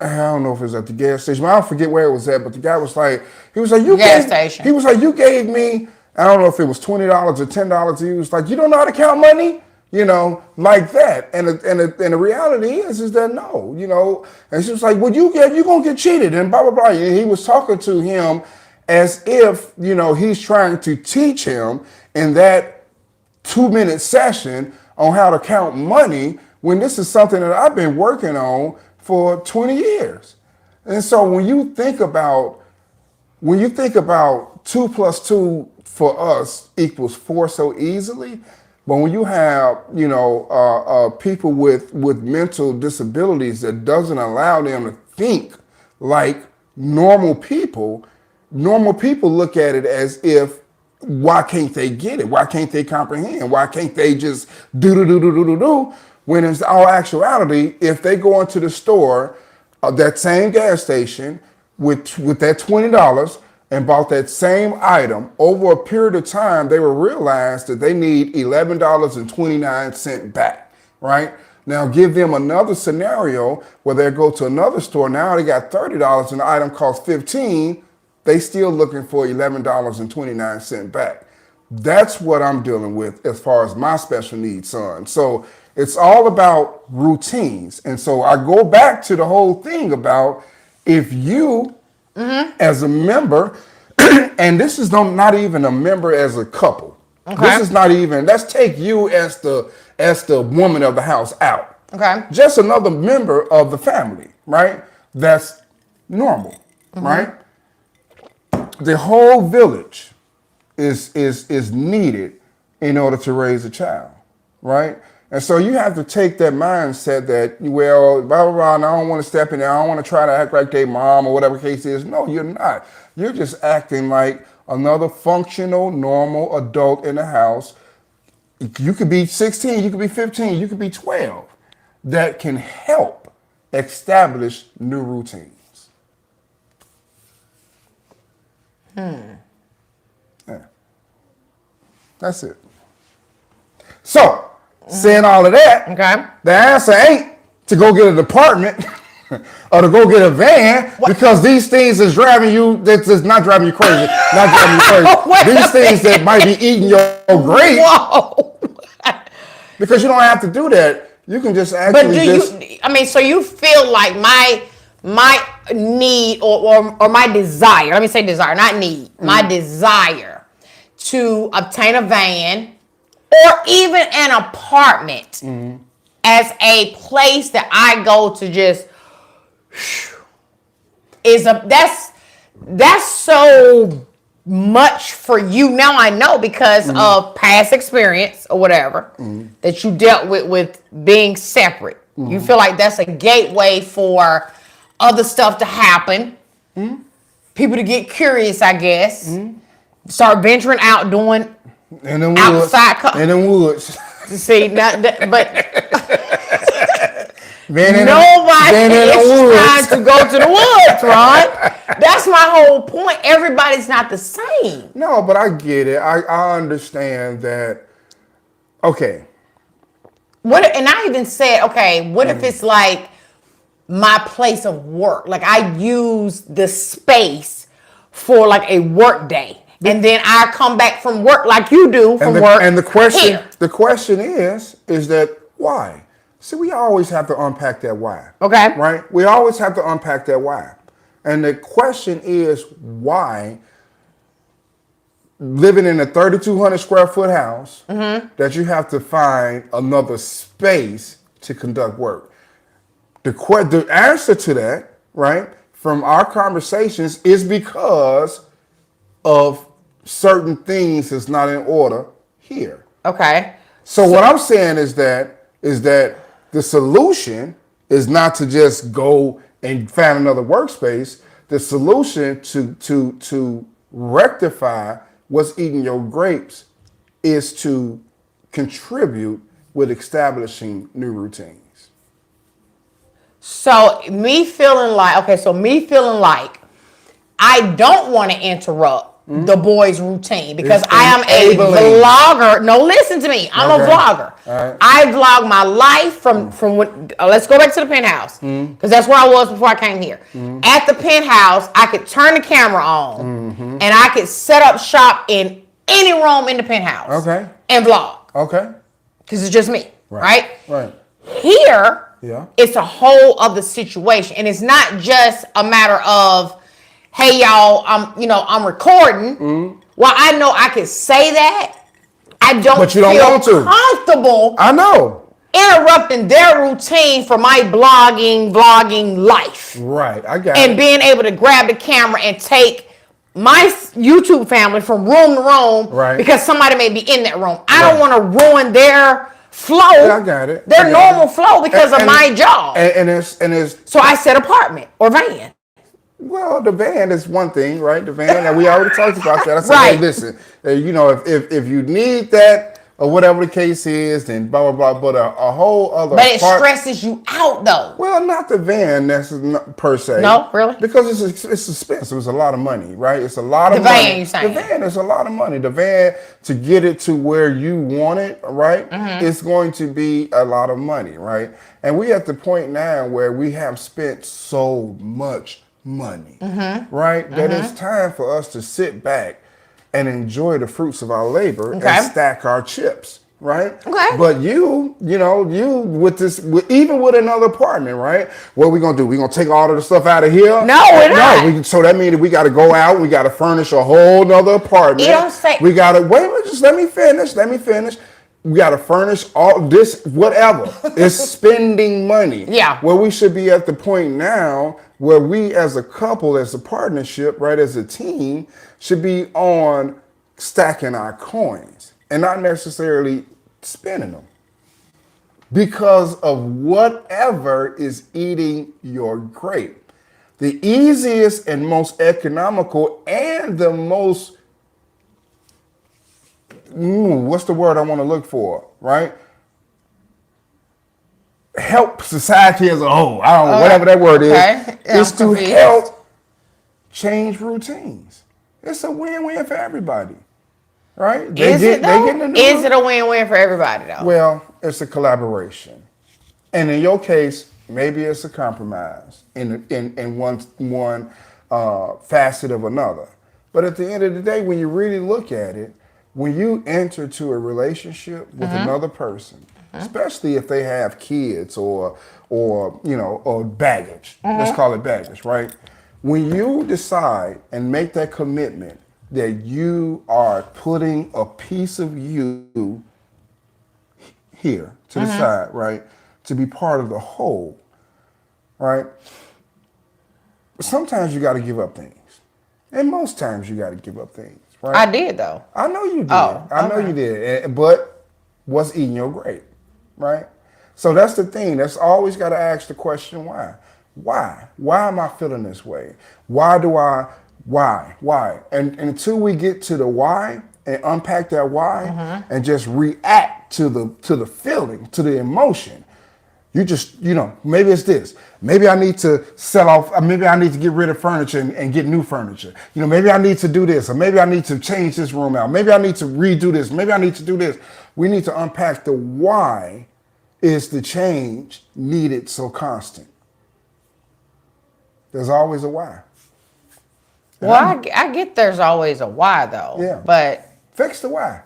I don't know if it was at the gas station, but I don't forget where it was at. But the guy was like, station. He was like, you gave me, I don't know if it was $20 or $10. He was like, you don't know how to count money? Like that. And the reality is that no, and she was like, well, you're going to get cheated and blah, blah, blah. And he was talking to him as if, he's trying to teach him in that 2-minute session on how to count money, when this is something that I've been working on for 20 years. And so when you think about 2 plus 2 for us equals 4 so easily, but when you have, people with mental disabilities that doesn't allow them to think like normal people, normal people look at it as if, why can't they get it? Why can't they comprehend? Why can't they just do? When in all actuality, if they go into the store, that same gas station with that $20 and bought that same item, over a period of time, they will realize that they need $11.29 back, right? Now give them another scenario where they go to another store. Now they got $30 and the item costs $15. They still looking for $11.29 back. That's what I'm dealing with as far as my special needs son. So it's all about routines. And so I go back to the whole thing about if you, as a member, and this is not even a member as a couple. Okay. This is not even, let's take you as the woman of the house out. Okay. Just another member of the family, right? That's normal, right? The whole village is needed in order to raise a child, right? And so you have to take that mindset that, well, blah, blah, blah, and I don't want to step in there. I don't want to try to act like their mom or whatever the case is. No, you're not. You're just acting like another functional, normal adult in the house. You could be 16, you could be 15, you could be 12. That can help establish new routines. Yeah. That's it. So, saying all of that, okay, the answer ain't to go get an apartment or to go get a van because these things is driving you, that's not driving you crazy, not driving you crazy. These things that might be eating your grapes. Whoa. Because you don't have to do that. You can just actually so you feel like my need or my desire, let me say desire, not need, my desire to obtain a van or even an apartment as a place that I go to just that's so much for you. Now I know because of past experience or whatever that you dealt with being separate. You feel like that's a gateway for other stuff to happen. People to get curious, I guess. Start venturing out, doing outside. In the woods. See, but nobody is trying to go to the woods, Ron. That's my whole point. Everybody's not the same. No, but I get it. I understand that. Okay. And I even said, okay, what if it's like my place of work? Like I use the space for like a work day. And then I come back from work like you do from work. And the question is that why? See, we always have to unpack that why. Okay. Right? We always have to unpack that why. And the question is why living in a 3,200 square foot house that you have to find another space to conduct work. The answer to that, right, from our conversations is because of certain things that's not in order here. Okay. So what I'm saying is that the solution is not to just go and find another workspace. The solution to rectify what's eating your grapes is to contribute with establishing new routines. So me feeling like I don't want to interrupt the boys' routine because I am a vlogger. No, listen to me. I'm a vlogger. Right. I vlog my life from when, let's go back to the penthouse because that's where I was before I came here. At the penthouse, I could turn the camera on and I could set up shop in any room in the penthouse and vlog. Okay. Because it's just me, right? Right. Here, it's a whole other situation. And it's not just a matter of, hey y'all, I'm recording. Well, I know I can say that. I don't feel comfortable. I know. Interrupting their routine for my vlogging life. Right, I got it. And being able to grab the camera and take my YouTube family from room to room because somebody may be in that room. I don't want to ruin their flow. Yeah, I got it. Their normal flow because of my job. And it's so I said apartment or van. Well, the van is one thing, right? The van, and we already talked about that. I said, Right. hey, listen, you know, if you need that or whatever the case is, then blah blah blah. But a whole other But it part. stresses you out though. Well, not the van per se. No, really? Because it's expensive. It's a lot of money, right? It's a lot of The money. van, you saying? The van is a lot of money. The van, to get it to where you want it, right? It's going to be a lot of money, right? And we at the point now where we have spent so much money, right? That it's time for us to sit back and enjoy the fruits of our labor Okay. and stack our chips. Right. Okay. But you with this, even with another apartment, right? What are we gonna do? We gonna take all of the stuff out of here? No, we're not. So that means that we got to go out. We got to furnish a whole nother apartment. It don't say- We got to wait. Just let me finish. Let me finish. We got to furnish all this, whatever. It's spending money. Yeah. Where we should be at the point now where we, as a couple, as a partnership, right, as a team, should be on stacking our coins and not necessarily spending them because of whatever is eating your grape. The easiest and most economical and the most, what's the word I want to look for, right? Help society as a whole. I don't know, whatever that word is. Yeah, Is I'm to confused. help change routines. It's a win-win for everybody. Right? Is it though? getting a new Is it a win-win for everybody though? Well, it's a collaboration. And in your case, maybe it's a compromise in one facet of another. But at the end of the day, when you really look at it, when you enter to a relationship with another person, especially if they have kids or baggage, let's call it baggage, right? When you decide and make that commitment that you are putting a piece of you here to the side, right, to be part of the whole, right? Sometimes you got to give up things, and most times you got to give up things, right? I did though. I know you did. Oh, I know okay. you did. But what's eating your grape, right? So that's the thing. That's always got to ask the question, why? Why? Why am I feeling this way? Why? And until we get to the why and unpack that why and just react to the feeling, to the emotion, you just, maybe it's this. Maybe I need to sell off, maybe I need to get rid of furniture and get new furniture. Maybe I need to do this, or maybe I need to change this room out. Maybe I need to redo this. Maybe I need to do this. We need to unpack the why is the change needed so constant. There's always a why. Well, I get there's always a why though. Yeah. But Fix the why.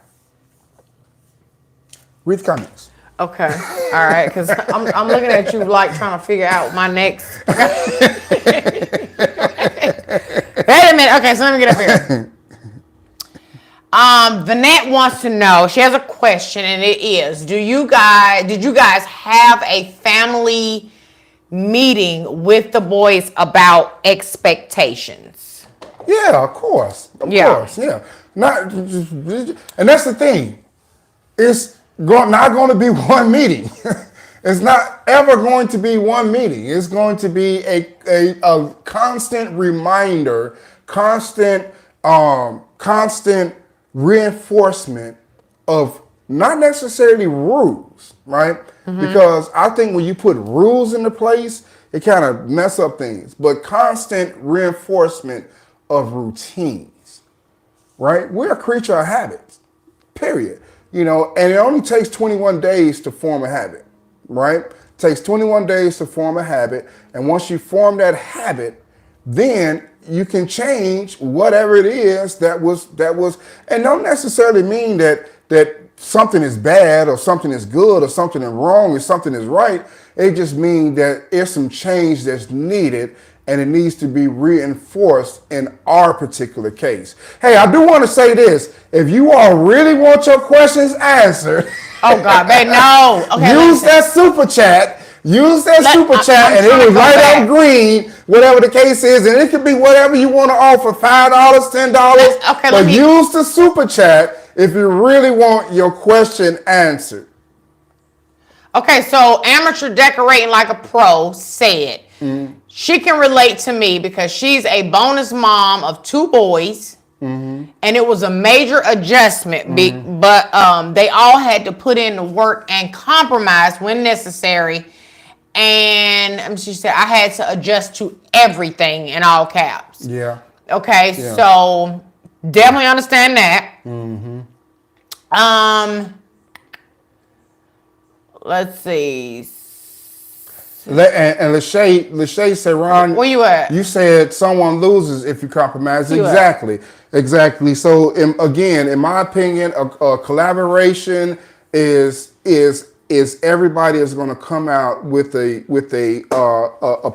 Read the comments. okay, all right, because I'm looking at you like trying to figure out my next. Wait a minute. Okay, so let me get up here. Vanette wants to know. She has a question, and it is: did you guys have a family meeting with the boys about expectations? Yeah, of course. Of Yeah. course, yeah. And that's the thing. It's not going to be one meeting. It's not ever going to be one meeting. It's going to be a constant reminder, constant reinforcement of not necessarily rules, right? Because I think when you put rules into place, it kind of mess up things. But constant reinforcement of routines, right? We're a creature of habits, period. And it only takes 21 days to form a habit, right? It takes 21 days to form a habit. And once you form that habit, then you can change whatever it is that was, and don't necessarily mean that something is bad or something is good or something is wrong or something is right. It just means that there's some change that's needed and it needs to be reinforced in our particular case. Hey, I do want to say this. If you all really want your questions answered, Oh God, babe, no. Okay, use that super chat. Use that super chat, I'm and it trying to was go right back. on green, whatever the case is, and it could be whatever you want to offer, $5, $10. Okay, But use the super chat if you really want your question answered. Okay, so amateur decorating like a pro said, She can relate to me because she's a bonus mom of 2 boys. And it was a major adjustment, but they all had to put in the work and compromise when necessary. And she said, I had to adjust to everything in all caps. Yeah. Okay, Yeah. so definitely understand that. Let's see. And Lachey said, Ron, Where you at? You said someone loses if you compromise. You Exactly. So again, in my opinion, a collaboration is everybody is going to come out with a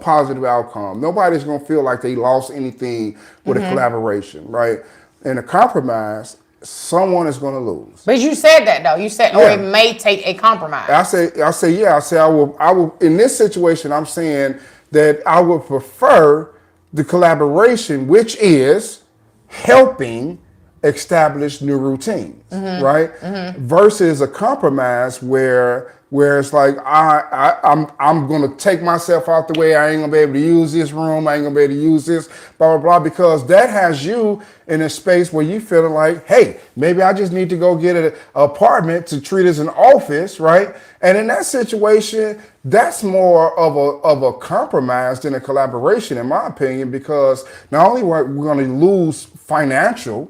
positive outcome. Nobody's going to feel like they lost anything with a collaboration, right? And a compromise, someone is going to lose. But you said that though. You said, it may take a compromise. I say I will in this situation, I'm saying that I would prefer the collaboration, which is helping establish new routines, right? Versus a compromise where it's like I'm gonna take myself out the way. I ain't gonna be able to use this room. I ain't gonna be able to use this, blah blah blah, because that has you in a space where you feeling like, hey, maybe I just need to go get an apartment to treat as an office, right? And in that situation, that's more of a compromise than a collaboration, in my opinion, because not only we're going to lose financially,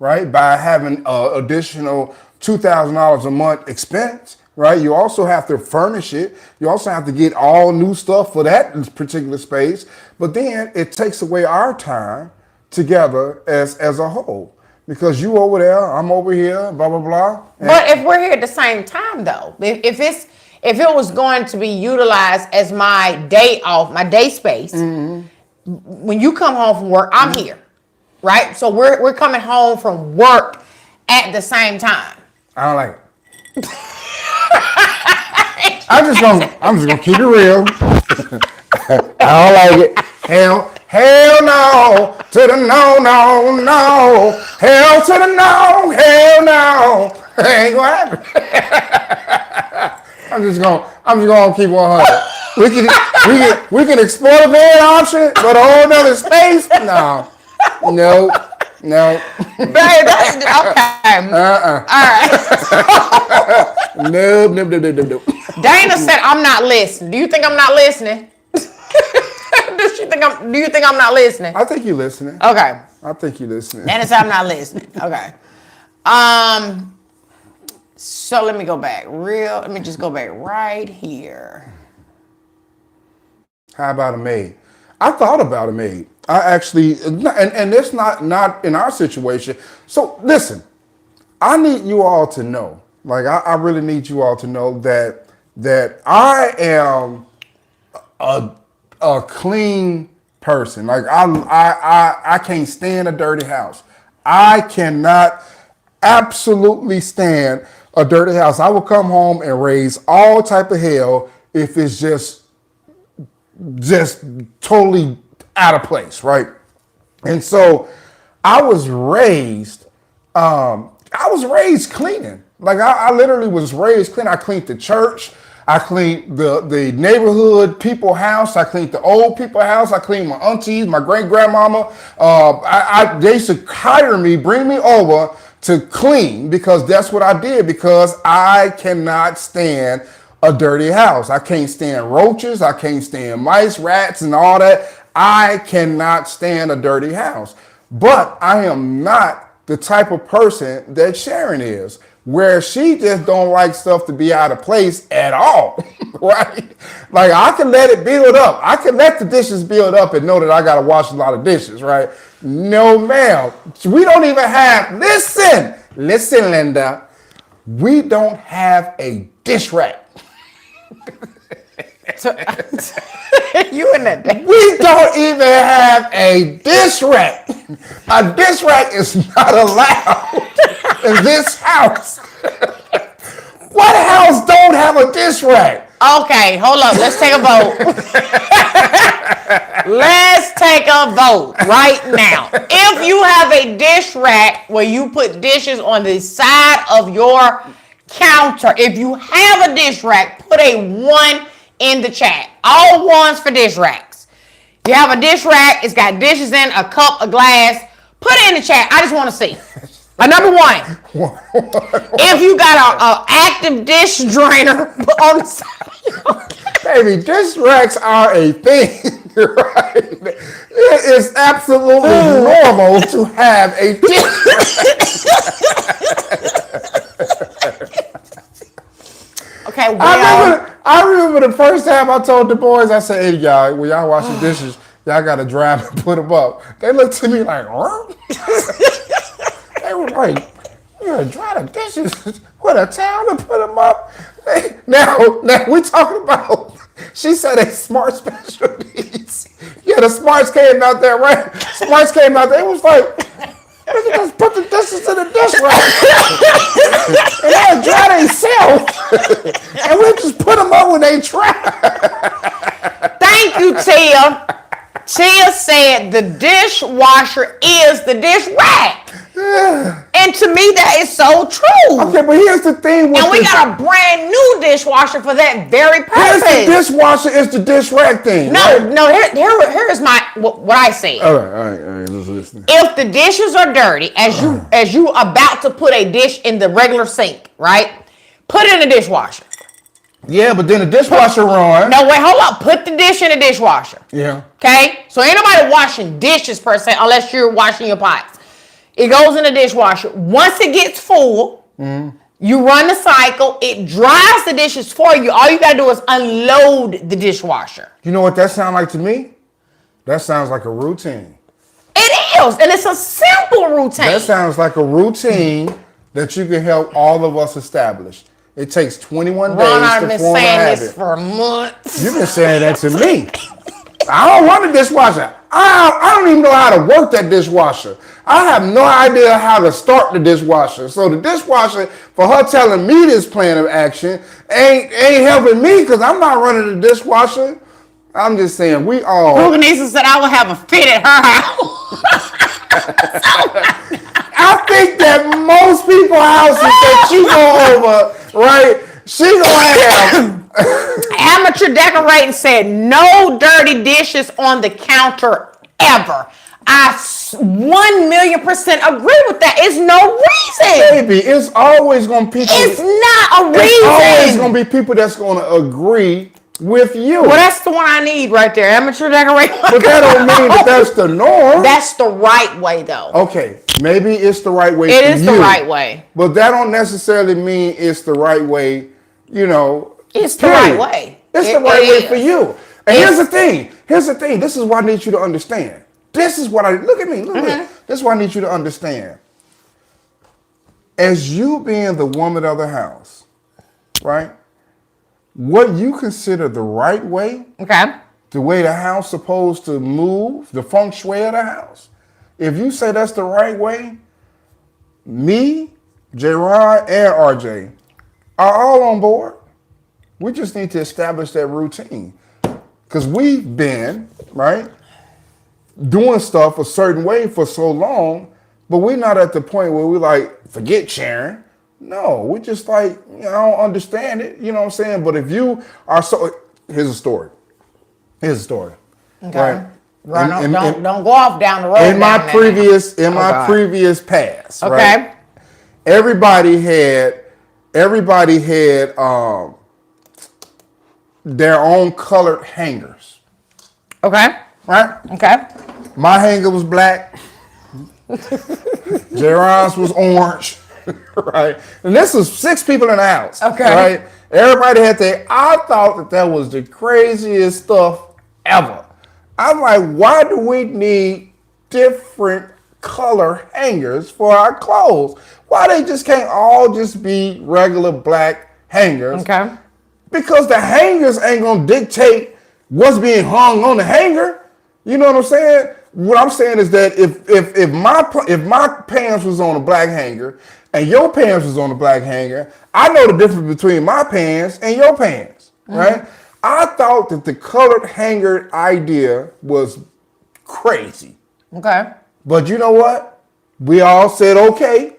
right, by having additional $2,000 a month expense, right? You also have to furnish it. You also have to get all new stuff for that particular space. But then it takes away our time together as a whole. Because you over there, I'm over here, blah, blah, blah. But if we're here at the same time though, if it was going to be utilized as my day off, my day space, when you come home from work, I'm here. Right? So we're coming home from work at the same time. I don't like it. I'm just gonna keep it real. I don't like it. Hell no to the no. Hell to the no. Hell no. Ain't gonna happen. I'm just gonna keep 100. We can explore the van option, but a whole nother space? No. Okay. All right. No. Dana said, I'm not listening. Do you think I'm not listening? Do you think I'm not listening? I think you're listening. Okay. I think you're listening. Dana said, I'm not listening. Okay. So let me go back. Let me just go back right here. How about a maid? I thought about a maid. I actually, and it's not in our situation. So listen, I need you all to know, like I really need you all to know that I am a clean person. Like I can't stand a dirty house. I cannot absolutely stand a dirty house. I will come home and raise all type of hell if it's just totally out of place, right? And so I was raised cleaning. Like I literally was raised clean. I cleaned the church. I cleaned the neighborhood people house. I cleaned the old people house. I cleaned my aunties, my great grandmama. They used to hire me, bring me over to clean because that's what I did, because I cannot stand a dirty house. I can't stand roaches. I can't stand mice, rats, and all that. I cannot stand a dirty house. But I am not the type of person that Sharon is, where she just don't like stuff to be out of place at all, right? Like I can let it build up. I can let the dishes build up and know that I got to wash a lot of dishes, right? No, ma'am. We don't even have, listen, Linda, we don't have a dish rack. You in that day. We don't even have a dish rack. A dish rack is not allowed in this house. What house don't have a dish rack? Okay, hold up. Let's take a vote. Let's take a vote right now. If you have a dish rack where you put dishes on the side of your counter, if you have a dish rack, put a 1 in the chat. All ones for dish racks. You have a dish rack. It's got dishes in, a cup, a glass. Put it in the chat. I just want to see. Number one, if you got a active dish drainer on the side. Baby, dish racks are a thing, right? It is absolutely normal to have a dish rack. Okay, well. I remember the first time I told the boys, I said, hey, y'all, when y'all wash the dishes, y'all got to dry them and put them up. They looked at me like, huh? They were like, you gotta dry the dishes with a towel and put them up. Now we talking about, she said a smart specialties. Yeah, the smarts came out there, right? Smarts came out there. It was like, we can just put the dishes in the dish rack. And they'll dry themselves. And we'll just put them up when they dry. Thank you, Tia. Tia said the dishwasher is the dish rack. And to me, that is so true. Okay, but here's the thing. And we got a brand new dishwasher for that very purpose. The dishwasher is the dish rack thing. No, right? no. Here's my what I say. All right. Let's listen. If the dishes are dirty, as you about to put a dish in the regular sink, right? Put it in the dishwasher. Yeah, but then the dishwasher run. No, wait, hold up. Put the dish in the dishwasher. Yeah. Okay? So ain't nobody washing dishes per se unless you're washing your pots. It goes in the dishwasher. Once it gets full, you run the cycle. It dries the dishes for you. All you got to do is unload the dishwasher. You know what that sounds like to me? That sounds like a routine. It is. And it's a simple routine. That sounds like a routine that you can help all of us establish. It takes 21 days I've to been form a saying habit. this for months. You've been saying that to me. I don't run the dishwasher. I don't even know how to work that dishwasher. I have no idea how to start the dishwasher. So the dishwasher, for her telling me this plan of action, ain't helping me because I'm not running the dishwasher. I'm just saying we all. Ruganisa said I would have a fit at her house. I think that most people's houses that you go over, right? She gonna have Amateur Decorating said no dirty dishes on the counter ever. I 1,000,000% agree with that. It's no reason. baby. It's always gonna be people. It's not a reason. It's always gonna be people that's gonna agree with you. Well, that's the one I need right there. Amateur Decorating. But that don't mean that that's the norm. That's the right way, though. Okay, maybe it's the right way. It for is you, the right way. But that don't necessarily mean it's the right way. You know, It's the period. right way. It's the right way for you. And here's the thing. This is what I need you to understand. This is what look at me. Look at me. This is what I need you to understand. As you being the woman of the house, right? What you consider the right way, Okay. the way the house supposed to move, the feng shui of the house. If you say that's the right way, me, J-Ron, and RJ are all on board. We just need to establish that routine. Because we've been, right, doing stuff a certain way for so long, but we're not at the point where we're like, forget Sharon. No, we just like, I don't understand it. You know what I'm saying? But if you are here's a story. Okay. Right. Don't go off down the road. In my previous past, Okay. right? Everybody had their own colored hangers. Okay. Right? Okay. My hanger was black. J-Ron's was orange. Right? And this was 6 people in the house. Okay. Right? Everybody had I thought that was the craziest stuff ever. I'm like, why do we need different color hangers for our clothes? Why they just can't all just be regular black hangers? Okay. Because the hangers ain't gonna dictate what's being hung on the hanger. You know what I'm saying? What I'm saying is that if my pants was on a black hanger and your pants was on a black hanger, I know the difference between my pants and your pants, right? I thought that the colored hanger idea was crazy. Okay. But you know what? We all said, okay.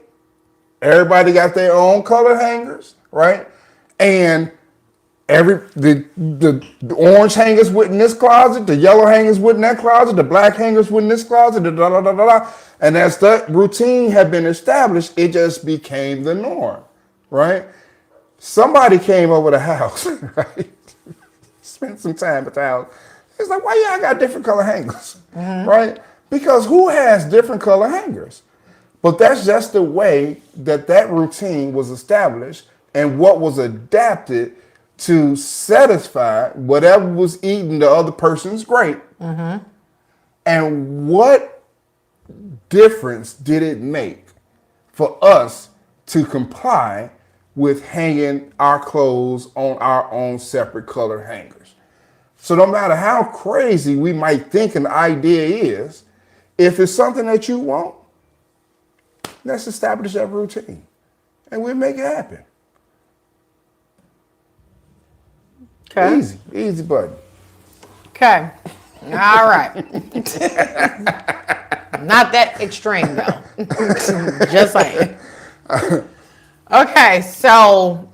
Everybody got their own colored hangers, right? And the orange hangers went in this closet, the yellow hangers went in that closet, the black hangers went in this closet, da da da da da. And as that routine had been established, it just became the norm, right? Somebody came over the house, right? Spent some time at the house. It's like, why y'all got different color hangers, right? Because who has different color hangers? But that's just the way that routine was established and what was adapted to satisfy whatever was eating the other person's grape. And what difference did it make for us to comply with hanging our clothes on our own separate color hangers? So no matter how crazy we might think an idea is, if it's something that you want, let's establish that routine and we'll make it happen. Okay. Easy button. Okay. All right. Not that extreme though. Just saying. Okay, so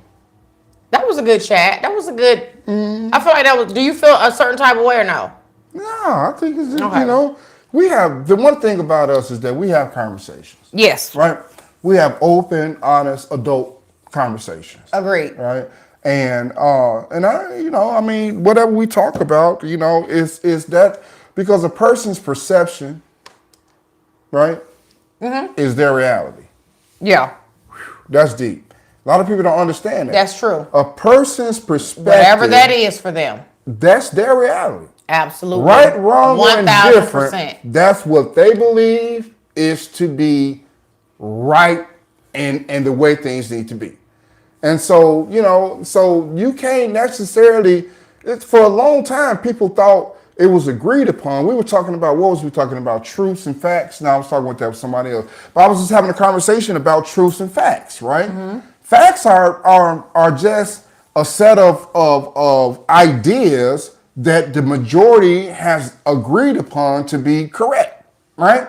that was a good chat. That was a good. I feel like that was. Do you feel a certain type of way or no? No, I think it's Okay. we have the one thing about us is that we have conversations. Yes. Right? We have open, honest, adult conversations. Agreed. Right? And I mean, whatever we talk about, is that because a person's perception, right, is their reality. Yeah. That's deep. A lot of people don't understand that. That's true. A person's perspective, Whatever that is for them. that's their reality. Absolutely. Right, wrong, or 1000%. indifferent, that's what they believe is to be right and the way things need to be. And so, so you can't necessarily, for a long time, people thought it was agreed upon. We were talking about, what was we talking about? Truths and facts. Now I was talking with that with somebody else. But I was just having a conversation about truths and facts, right? Facts are just a set of ideas that the majority has agreed upon to be correct, right?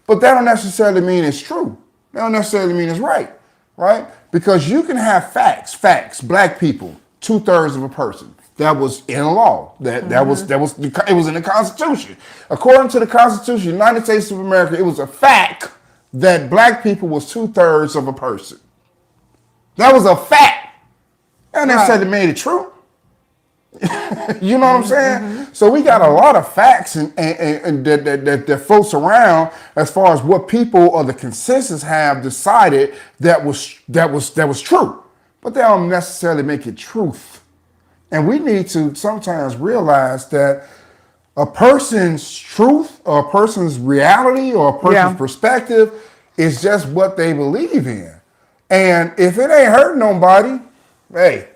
But that don't necessarily mean it's true. That don't necessarily mean it's right, right? Because you can have facts, black people, 2/3 of a person. That was in law. It was in the Constitution. According to the Constitution, United States of America, it was a fact that black people was 2/3 of a person. That was a fact. That necessarily made it true. You know what I'm saying? So we got a lot of facts and that floats around as far as what people or the consensus have decided that was true, but they don't necessarily make it truth. And we need to sometimes realize that a person's truth or a person's reality or a person's perspective is just what they believe in. And if it ain't hurting nobody, hey.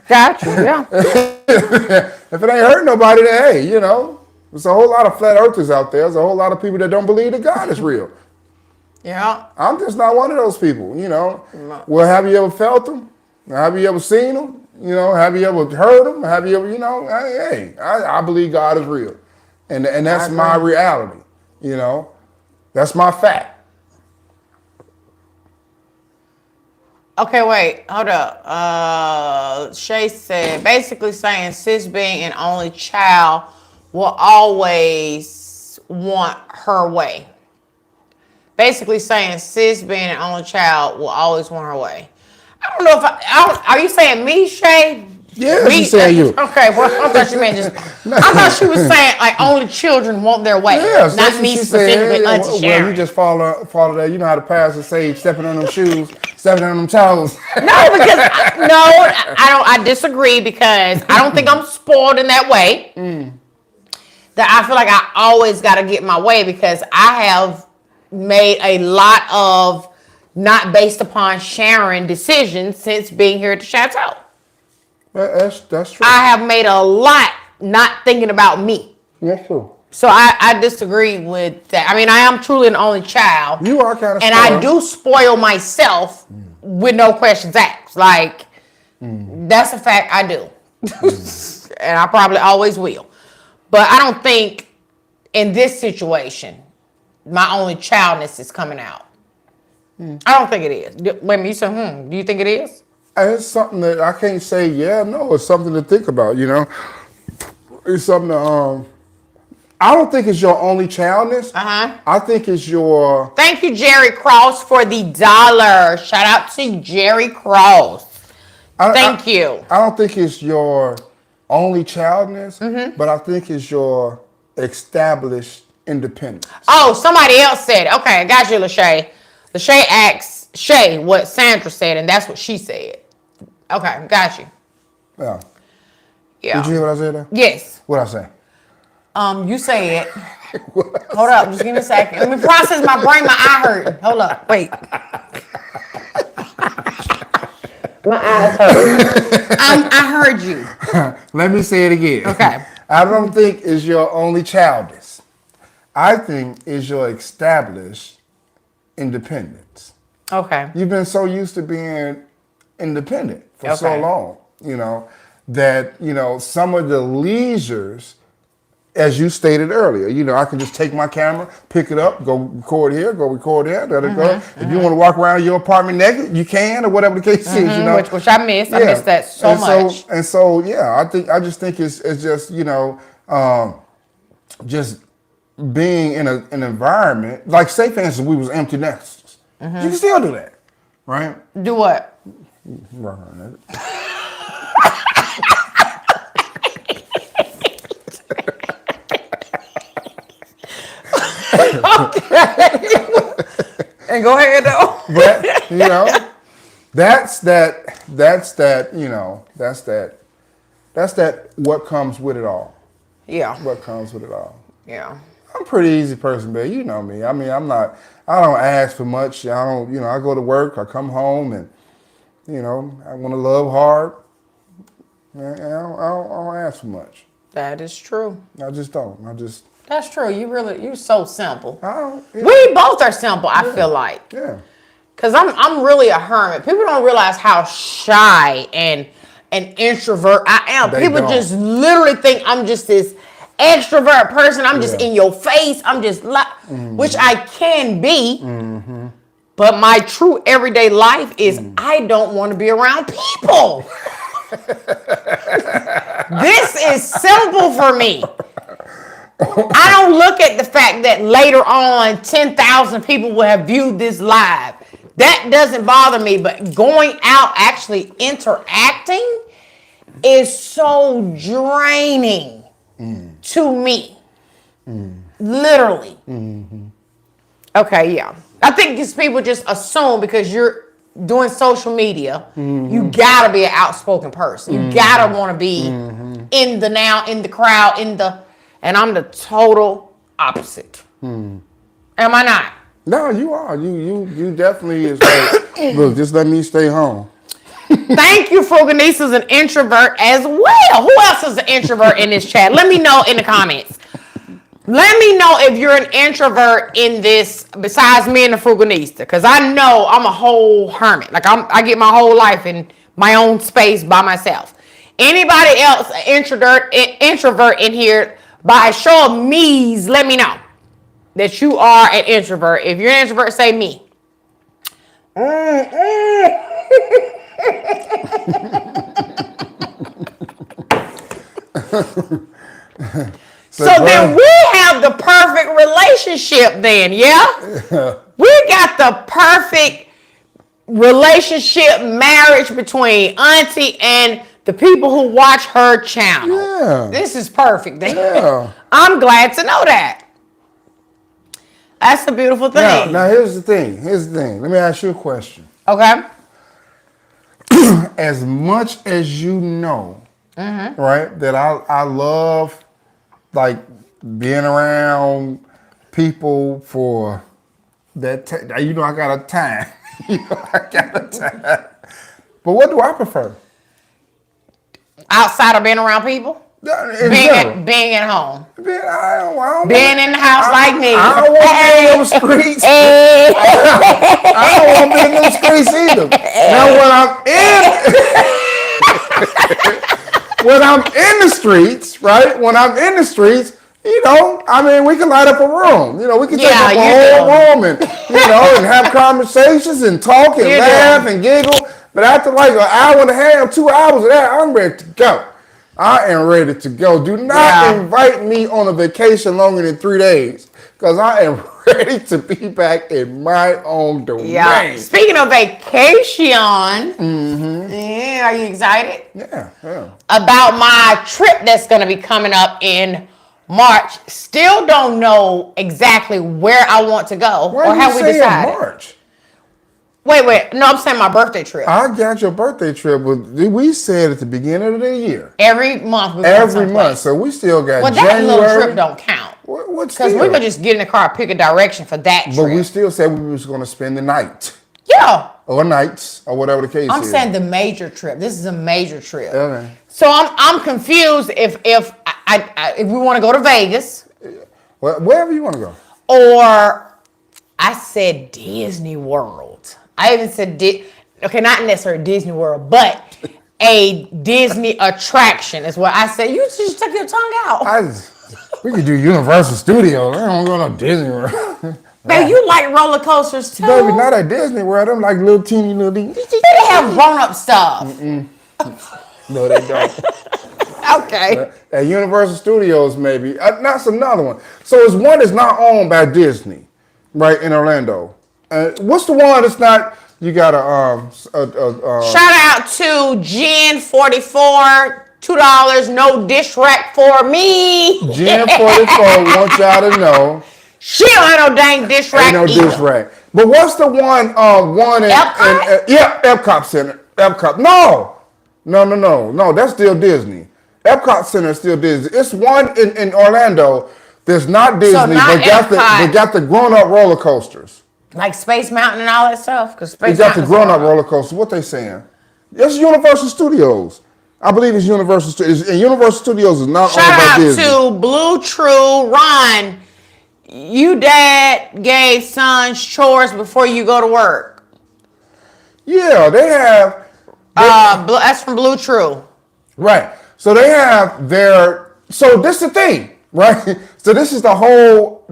Gotcha, yeah. If it ain't hurting nobody, then hey, there's a whole lot of flat earthers out there. There's a whole lot of people that don't believe that God is real. Yeah. I'm just not one of those people, Well, have you ever felt them? Have you ever seen them? Have you ever heard them? Have you ever, I believe God is real. And that's my reality, That's my fact. Okay, wait, hold up. Shay said, basically saying sis being an only child will always want her way. Basically saying sis being an only child will always want her way. I don't know if are you saying me, Shay? Yeah, she's saying you. Okay, well, I thought you meant just. I thought she was saying like only children want their way, not me specifically. Well, you just follow that. You know how the pastor say, stepping on them shoes, stepping on them toes. No, because I don't. I disagree because I don't think I'm spoiled in that way. That I feel like I always got to get my way because I have made a lot of not based upon sharing decisions since being here at the chateau. That's true. I have made a lot not thinking about me. That's true. So I disagree with that. I mean, I am truly an only child. You are kind of and spoiled. I do spoil myself with no questions asked. Like, that's a fact I do. And I probably always will. But I don't think in this situation, my only childness is coming out. I don't think it is. Wait a minute, you said, do you think it is? it's something that I can't say. Yeah, no, it's something to think about. It's something to. I don't think it's your only childness. I think it's your. Thank you, Jerry Cross, for the $1. Shout out to Jerry Cross. Thank you. I don't think it's your only childness, but I think it's your established independence. Oh, somebody else said it. Okay, I got you, Lachey. Lachey asked Shay what Sandra said, and that's what she said. Okay, got you. Yeah. Yeah. Did you hear what I said there? Yes. What I say? You said. Hold up, just give me a second. Let me process my brain. My eye hurt. Hold up, wait. My eyes hurt. I heard you. Let me say it again. Okay. I don't think it's your only childness. I think it's your established independence. Okay. You've been so used to being independent for so Okay. long, that, some of the leisures, as you stated earlier, I can just take my camera, pick it up, go record here, go record there, let it go. If you want to walk around your apartment naked, you can, or whatever the case is, Which I missed. I missed that so much. I just think it's just, just being in an environment, like say for instance, we was empty nesters. You can still do that, right? Do what? Walk around naked. And go ahead though. But that's that what comes with it all. Yeah. What comes with it all. Yeah. I'm a pretty easy person, babe. You know me. I mean, I don't ask for much. I don't, I go to work, I come home and, I want to love hard. I don't ask for much. That is true. I just don't. That's true. You're so simple. I don't. Yeah. We both are simple, I feel like. Yeah. Cause I'm really a hermit. People don't realize how shy and an introvert I am. They People don't. just literally think I'm just this extrovert person. I'm just in your face. I'm just which I can be. But my true everyday life is I don't want to be around people. This is simple for me. I don't look at the fact that later on 10,000 people will have viewed this live. That doesn't bother me, but going out actually interacting is so draining to me. Literally. Okay, yeah. I think these people just assume because you're doing social media, you gotta be an outspoken person. You gotta want to be in the crowd, and I'm the total opposite. Am I not? No, you are. You definitely is like, look, just let me stay home. Thank you, Fruganisa is an introvert as well. Who else is an introvert in this chat? Let me know in the comments. Let me know if you're an introvert in this besides me and the Fruganista. Because I know I'm a whole hermit. Like I get my whole life in my own space by myself. Anybody else an introvert in here, by a show of me's, let me know that you are an introvert. If you're an introvert, say me. So then we have the perfect relationship then, yeah? We got the perfect relationship marriage between Auntie and the people who watch her channel. Yeah. This is perfect. Yeah. I'm glad to know that. That's a beautiful thing. Now here's the thing. Let me ask you a question. Okay. As much as you know, right, that I love like being around people for that. I got a time. I got a time. But what do I prefer? Outside of being around people? Being at home. Being in the house like me. I don't want to be in those streets. I don't want to be in those streets either. Now when I'm in the streets, right? When I'm in the streets, we can light up a room. We can take up a whole room and, and have conversations and talk and laugh and giggle. But after like an hour and a half, 2 hours of that, I'm ready to go. I am ready to go. Do not invite me on a vacation longer than 3 days, because I am ready to be back in my own domain. Yeah. Speaking of vacation, yeah, are you excited? Yeah. About my trip that's going to be coming up in March. Still don't know exactly where I want to go. Why or have we decided? March? Wait. No, I'm saying my birthday trip. I got your birthday trip, but we said at the beginning of the year. Every month we go Every someplace. month. So we still got Well, January. that little trip don't count. What Because still? we could just get in the car, pick a direction for that trip. But we still said we was going to spend the night. Yeah. Or nights, or whatever the case I'm is. saying the major trip. This is a major trip. Okay. So I'm confused if we want to go to Vegas Well, wherever you want to go. or I said Disney World. I even said okay, not necessarily Disney World, but a Disney attraction is what I said. You just took your tongue out. We could do Universal Studios. I don't go to Disney World. Baby, you like roller coasters too. Baby, not at Disney World. Them like little teeny little things. They have grown up stuff. No, they don't. Okay. At Universal Studios, maybe. That's another one. So it's one that's not owned by Disney, right, in Orlando. What's the one that's not, you got Shout out to Jen44, $2, no dish rack for me. Jen44 wants y'all to know. She don't have no dang dish rack Ain't no either. dish rack. But what's the one in Epcot? Epcot Center. Epcot. No, that's still Disney. Epcot Center is still Disney. It's one in Orlando that's not Disney, not but Epcot. they got the grown-up roller coasters. Like Space Mountain and all that stuff? Because They Space got the Mountain's grown-up grown roller coasters. What they saying? It's Universal Studios. I believe it's Universal Studios. And Universal Studios is not owned by Shout out Disney. to Blue True Ron. You dad gave sons chores before you go to work. Yeah, they have. That's from Blue True. Right. So they have their. So this is the thing, right? So this is the whole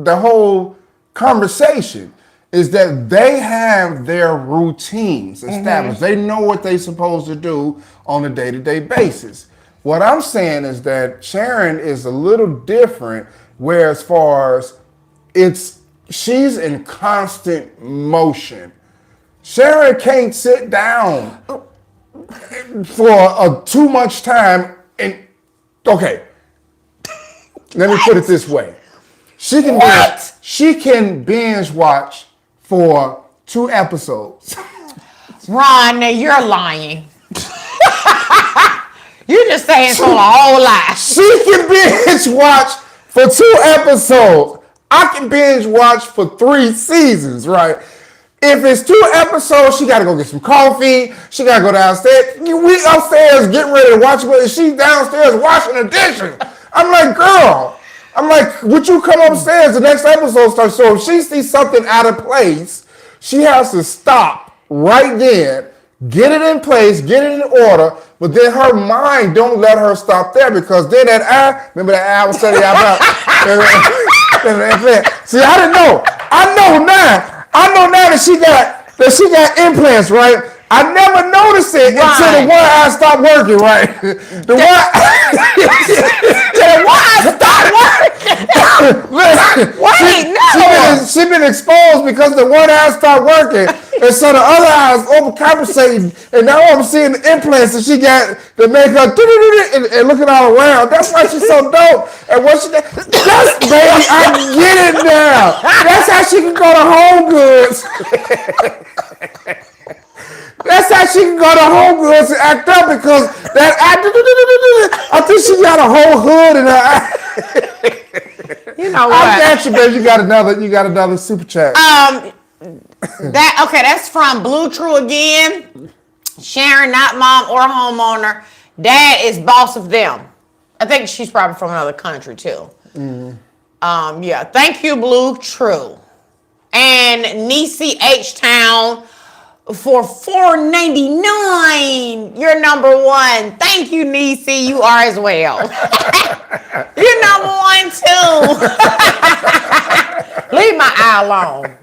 conversation is that they have their routines established. They know what they're supposed to do on a day-to-day basis. What I'm saying is that Sharon is a little different, where as far as she's in constant motion. Sharon can't sit down for too much time. And okay, let me put it this way: she can binge watch for 2 episodes. Ron, now you're lying. You're just saying so a whole lie. She can binge watch for 2 episodes. I can binge watch for 3 seasons, right? If it's 2 episodes, she got to go get some coffee. She got to go downstairs. We upstairs getting ready to watch it. She's downstairs washing the dishes. I'm like, girl. Would you come upstairs? The next episode starts. So if she sees something out of place, she has to stop right then, get it in place, get it in order. But then her mind don't let her stop there, because then remember that eye was telling you about. See, I didn't know. I know now that she got implants, right? I never noticed it until the one eye stopped working, right? The one eye stopped working. Wait, no. She been exposed because the one eye stopped working, and so the other eye is overcompensating. And now I'm seeing the implants that she got to make her and looking all around. That's why she's so dope. And what she that's baby, I get it now. That's how she can go to Home Goods. That's how she can go to Home Goods and act up, because I think she got a whole hood in her eye. You know what? I got you, baby. You got another super chat. That's from Blue True again. Sharon, not mom or homeowner. Dad is boss of them. I think she's probably from another country too. Yeah. Thank you, Blue True. And Nisi H Town for $4.99. You're number 1. Thank you, Nisi. You are as well. You're number 1 too. Leave my eye alone.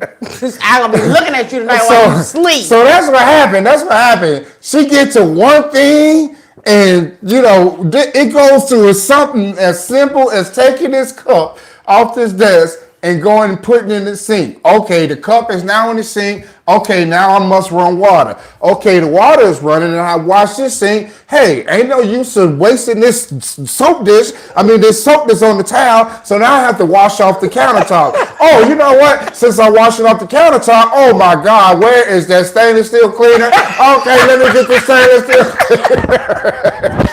I'm gonna be looking at you tonight while you sleep. So that's what happened. That's what happened. She gets to one thing, and it goes to something as simple as taking this cup off this desk and going and putting it in the sink. Okay, the cup is now in the sink. Okay, now I must run water. Okay, the water is running and I wash this sink. Hey, ain't no use of wasting this soap dish. This soap that's on the towel. So now I have to wash off the countertop. Oh, you know what? Since I'm washing off the countertop, oh my God, where is that stainless steel cleaner? Okay, let me get the stainless steel cleaner.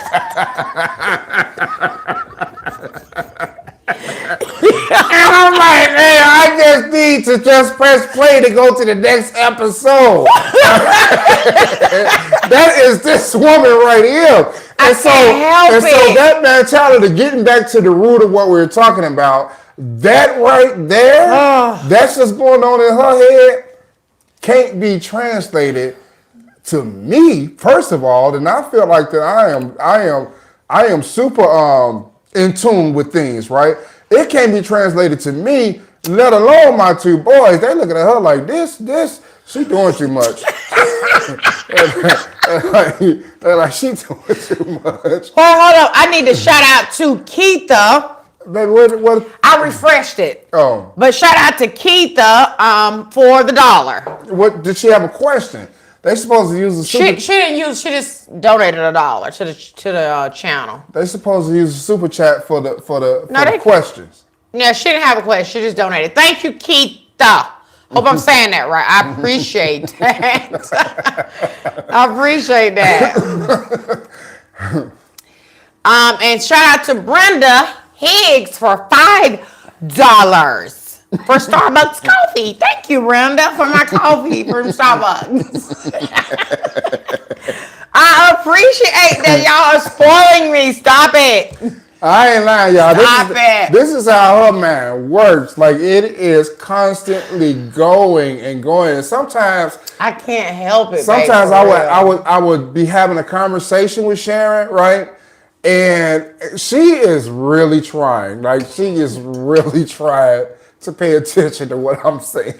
And I'm like, man, I just need to just press play to go to the next episode. That is this woman right here. And so that mentality, getting back to the root of what we were talking about, that right there, that's just going on in her head, can't be translated to me, first of all. And I feel like that I am super in tune with things, right? It can't be translated to me, let alone my two boys. They looking at her like this, she doing too much. like she doing too much. Hold up. I need to shout out to Keitha. What? I refreshed it. Oh. But shout out to Keitha for the $1. What, did she have a question? They supposed to use the super. She didn't use. She just donated $1 to the channel. They supposed to use the super chat for the questions. Yeah, she didn't have a question. She just donated. Thank you, Keitha. Hope I'm saying that right. I appreciate that. I appreciate that. And shout out to Brenda Higgs for $5 for Starbucks coffee. Thank you, Brenda, for my coffee from Starbucks. I appreciate that y'all are spoiling me. Stop it. I ain't lying, y'all. Stop This is how her man works. Like, it is constantly going and going. And sometimes I can't help it. Sometimes I would be having a conversation with Sharon, right? And she is really trying. Like, she is really trying to pay attention to what I'm saying.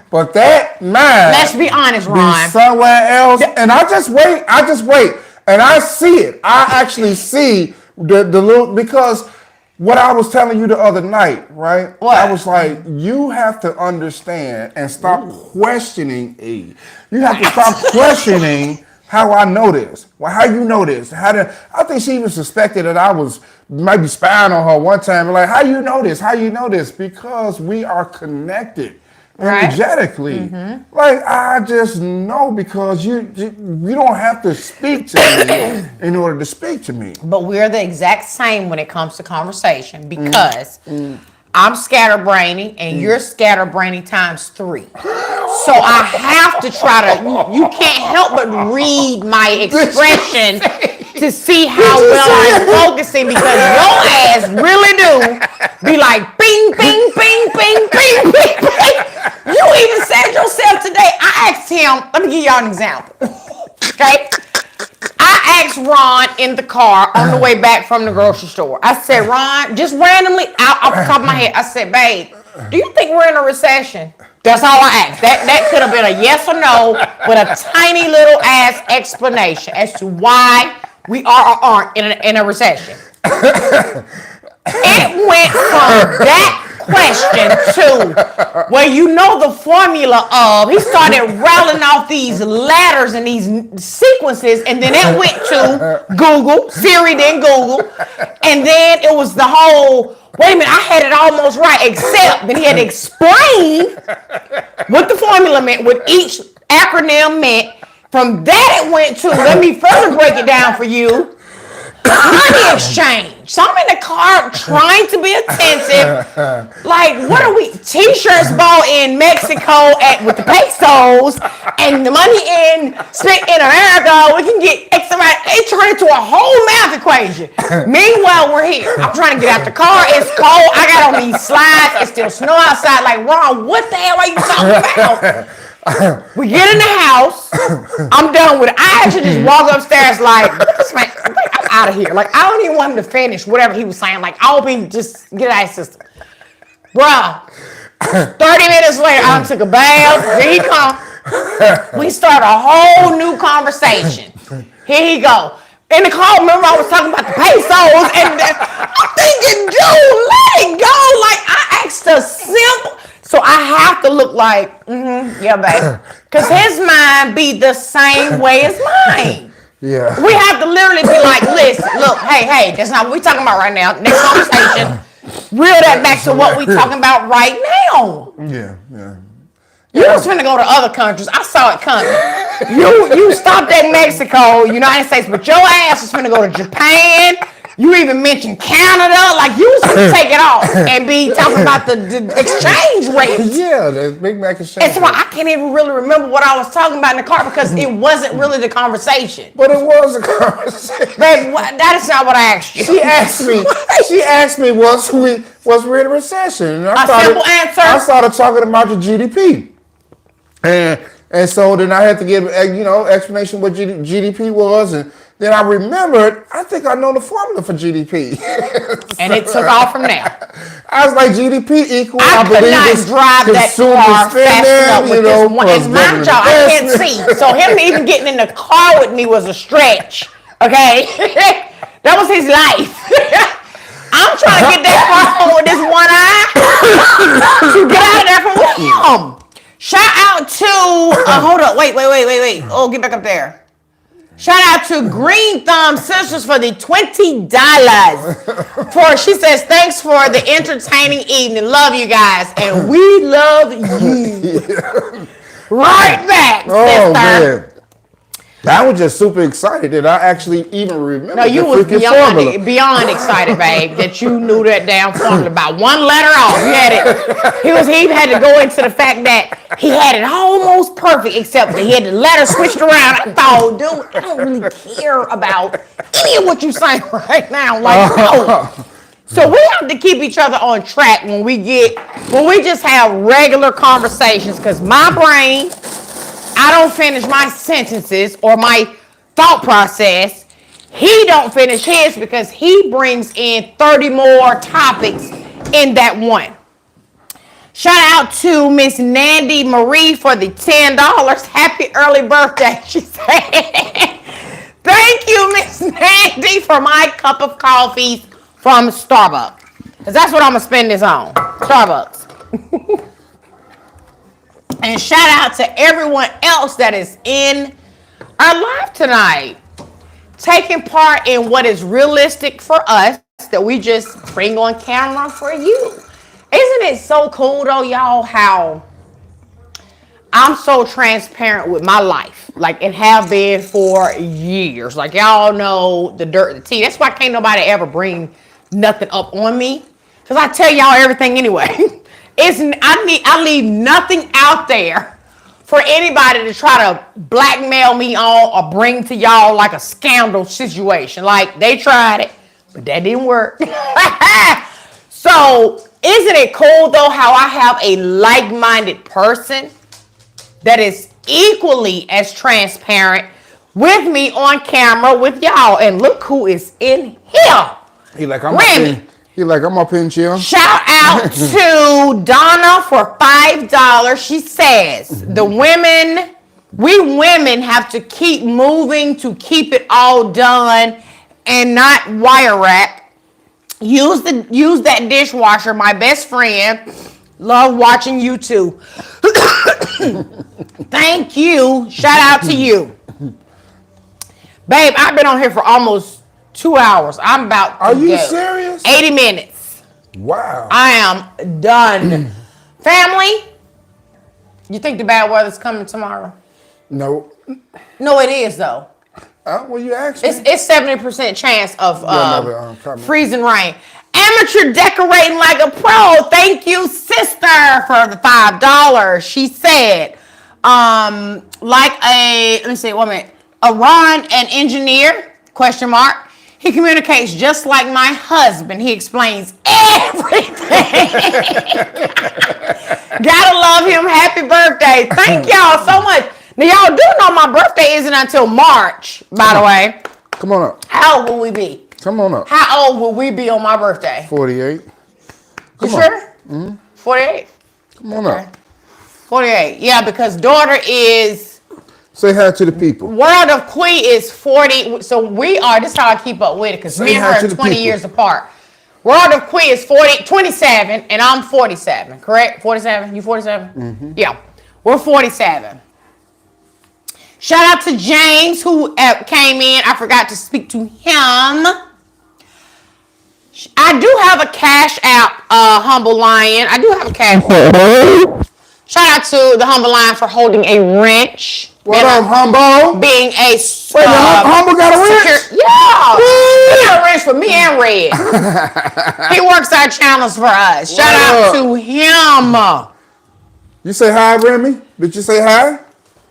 But that man, let's be honest, Ron, be somewhere else. And I just wait. And I see it. I actually see the little, because what I was telling you the other night, right? What? I was like, you have to understand and stop questioning E. You have to stop questioning how I know this. Well, how you know this? I think she even suspected that I was maybe spying on her one time. Like, how you know this? How you know this? Because we are connected energetically. Mm-hmm. Like, I just know, because you don't have to speak to me in order to speak to me. But we're the exact same when it comes to conversation, because I'm scatterbrainy and you're scatterbrainy times 3. So I have to try to, you can't help but read my expression to see how well I'm focusing, because your ass really do be like, bing, bing, bing, bing, bing, bing, bing. You even said yourself today, I asked him, let me give y'all an example, okay? I asked Ron in the car on the way back from the grocery store. I said, Ron, just randomly, off the top of my head, I said, babe, do you think we're in a recession? That's all I asked. That could have been a yes or no with a tiny little ass explanation as to why we are or aren't in a recession. It went from that question to, well, you know the formula of, he started rattling off these letters and these sequences, and then it went to Google, Siri, then Google, and then it was the whole, wait a minute, I had it almost right, except then he had to explain what the formula meant, what each acronym meant. From that it went to, let me further break it down for you, money exchange. So I'm in the car trying to be attentive. Like, what are we? T-shirts bought in Mexico with the pesos, and the money spent in America, we can get X amount. It turned into a whole math equation. Meanwhile, we're here. I'm trying to get out the car. It's cold. I got on these slides. It's still snow outside. Like, Ron, what the hell are you talking about? We get in the house. I'm done with it. I actually just walk upstairs like, man, I'm out of here. Like, I don't even want him to finish whatever he was saying. Like, I hope he just get out of his system. Bruh, 30 minutes later, I took a bath. Here he come. We start a whole new conversation. Here he go. In the call, remember I was talking about the pesos, and I'm thinking, dude, let it go. Like, I asked a simple, so I have to look like, yeah, babe. Because his mind be the same way as mine. Yeah. We have to literally be like, listen, look, hey, that's not what we're talking about right now. Next conversation, reel that back to what we're talking about right now. Yeah. You was finna go to other countries. I saw it coming. You stopped at Mexico, United States, but your ass was finna go to Japan. You even mentioned Canada. Like, you was finna take it off and be talking about the exchange rate. Yeah, the Big Mac exchange. That's why I can't even really remember what I was talking about in the car because it wasn't really the conversation. But it was a conversation. Babe, that is not what I asked you. She asked me, was we in a recession? And simple answer. I started talking about the GDP. And so then I had to give explanation what GDP was, and then I remembered. I think I know the formula for GDP, and it took off from there. I was like, GDP equals I could not drive that car fast enough with this one. It's my job. I can't see, so him even getting in the car with me was a stretch. Okay, that was his life. I'm trying to get that car home with this one eye to get out of there from him. Shout out to, hold up, wait. Oh, get back up there. Shout out to Green Thumb Sisters for the $20. She says, thanks for the entertaining evening. Love you guys. And we love you. Right back, sister. Man. I was just super excited that I actually even remember. No, you was beyond excited, babe, that you knew that damn formula by one letter off. You had it. He even had to go into the fact that he had it almost perfect, except that he had the letter switched around. I thought, dude, I don't really care about any of what you're saying right now. Like, no. So we have to keep each other on track when we just have regular conversations, because my brain, I don't finish my sentences or my thought process. He don't finish his because he brings in 30 more topics in that one. Shout out to Miss Nandy Marie for the $10. Happy early birthday, she said. Thank you, Miss Nandy, for my cup of coffee from Starbucks. Because that's what I'm going to spend this on. Starbucks. And shout out to everyone else that is in our live tonight, taking part in what is realistic for us that we just bring on camera for you. Isn't it so cool though, y'all, how I'm so transparent with my life, like it have been for years. Like y'all know the dirt, the tea. That's why can't nobody ever bring nothing up on me, because I tell y'all everything anyway. I leave nothing out there for anybody to try to blackmail me on or bring to y'all like a scandal situation. Like they tried it, but that didn't work. So isn't it cool though how I have a like-minded person that is equally as transparent with me on camera with y'all? And look who is in here. I'm up in chill. Shout out to Donna for $5. She says, we women have to keep moving to keep it all done and not wire rack. Use that dishwasher, my best friend. Love watching you too. Thank you. Shout out to you. Babe, I've been on here for almost 2 hours. I'm about to Are you go. serious? 80 minutes. Wow. I am done. Family, you think the bad weather's coming tomorrow? No. No, it is though. Well, you asked me. It's 70% chance of freezing rain. Amateur decorating like a pro. Thank you, sister, for the $5. She said, let me see, 1 minute. Ron, an engineer, ? He communicates just like my husband. He explains everything. Gotta love him. Happy birthday. Thank y'all so much. Now, y'all do know my birthday isn't until March, by the way. Come on up. How old will we be? Come on up. How old will we be on my birthday? 48. You sure? 48? Come on up. 48. Yeah, because daughter is Say hi to the people. World of Quee is 40. So we are. This is how I keep up with it because me and her hi to are the 20 people. years apart. World of Quee is 27, and I'm 47. Correct? 47. You 47? Mm-hmm. Yeah, we're 47. Shout out to James who came in. I forgot to speak to him. I do have a Cash App, Humble Lion. I do have a Cash App. Shout out to the Humble Lion for holding a wrench. What up, Humbo? Being a Wait, Humbo got a wrench? Yeah, he got a wrench for me and Red. He works our channels for us. Shout out to him. You say hi, Remy? Did you say hi?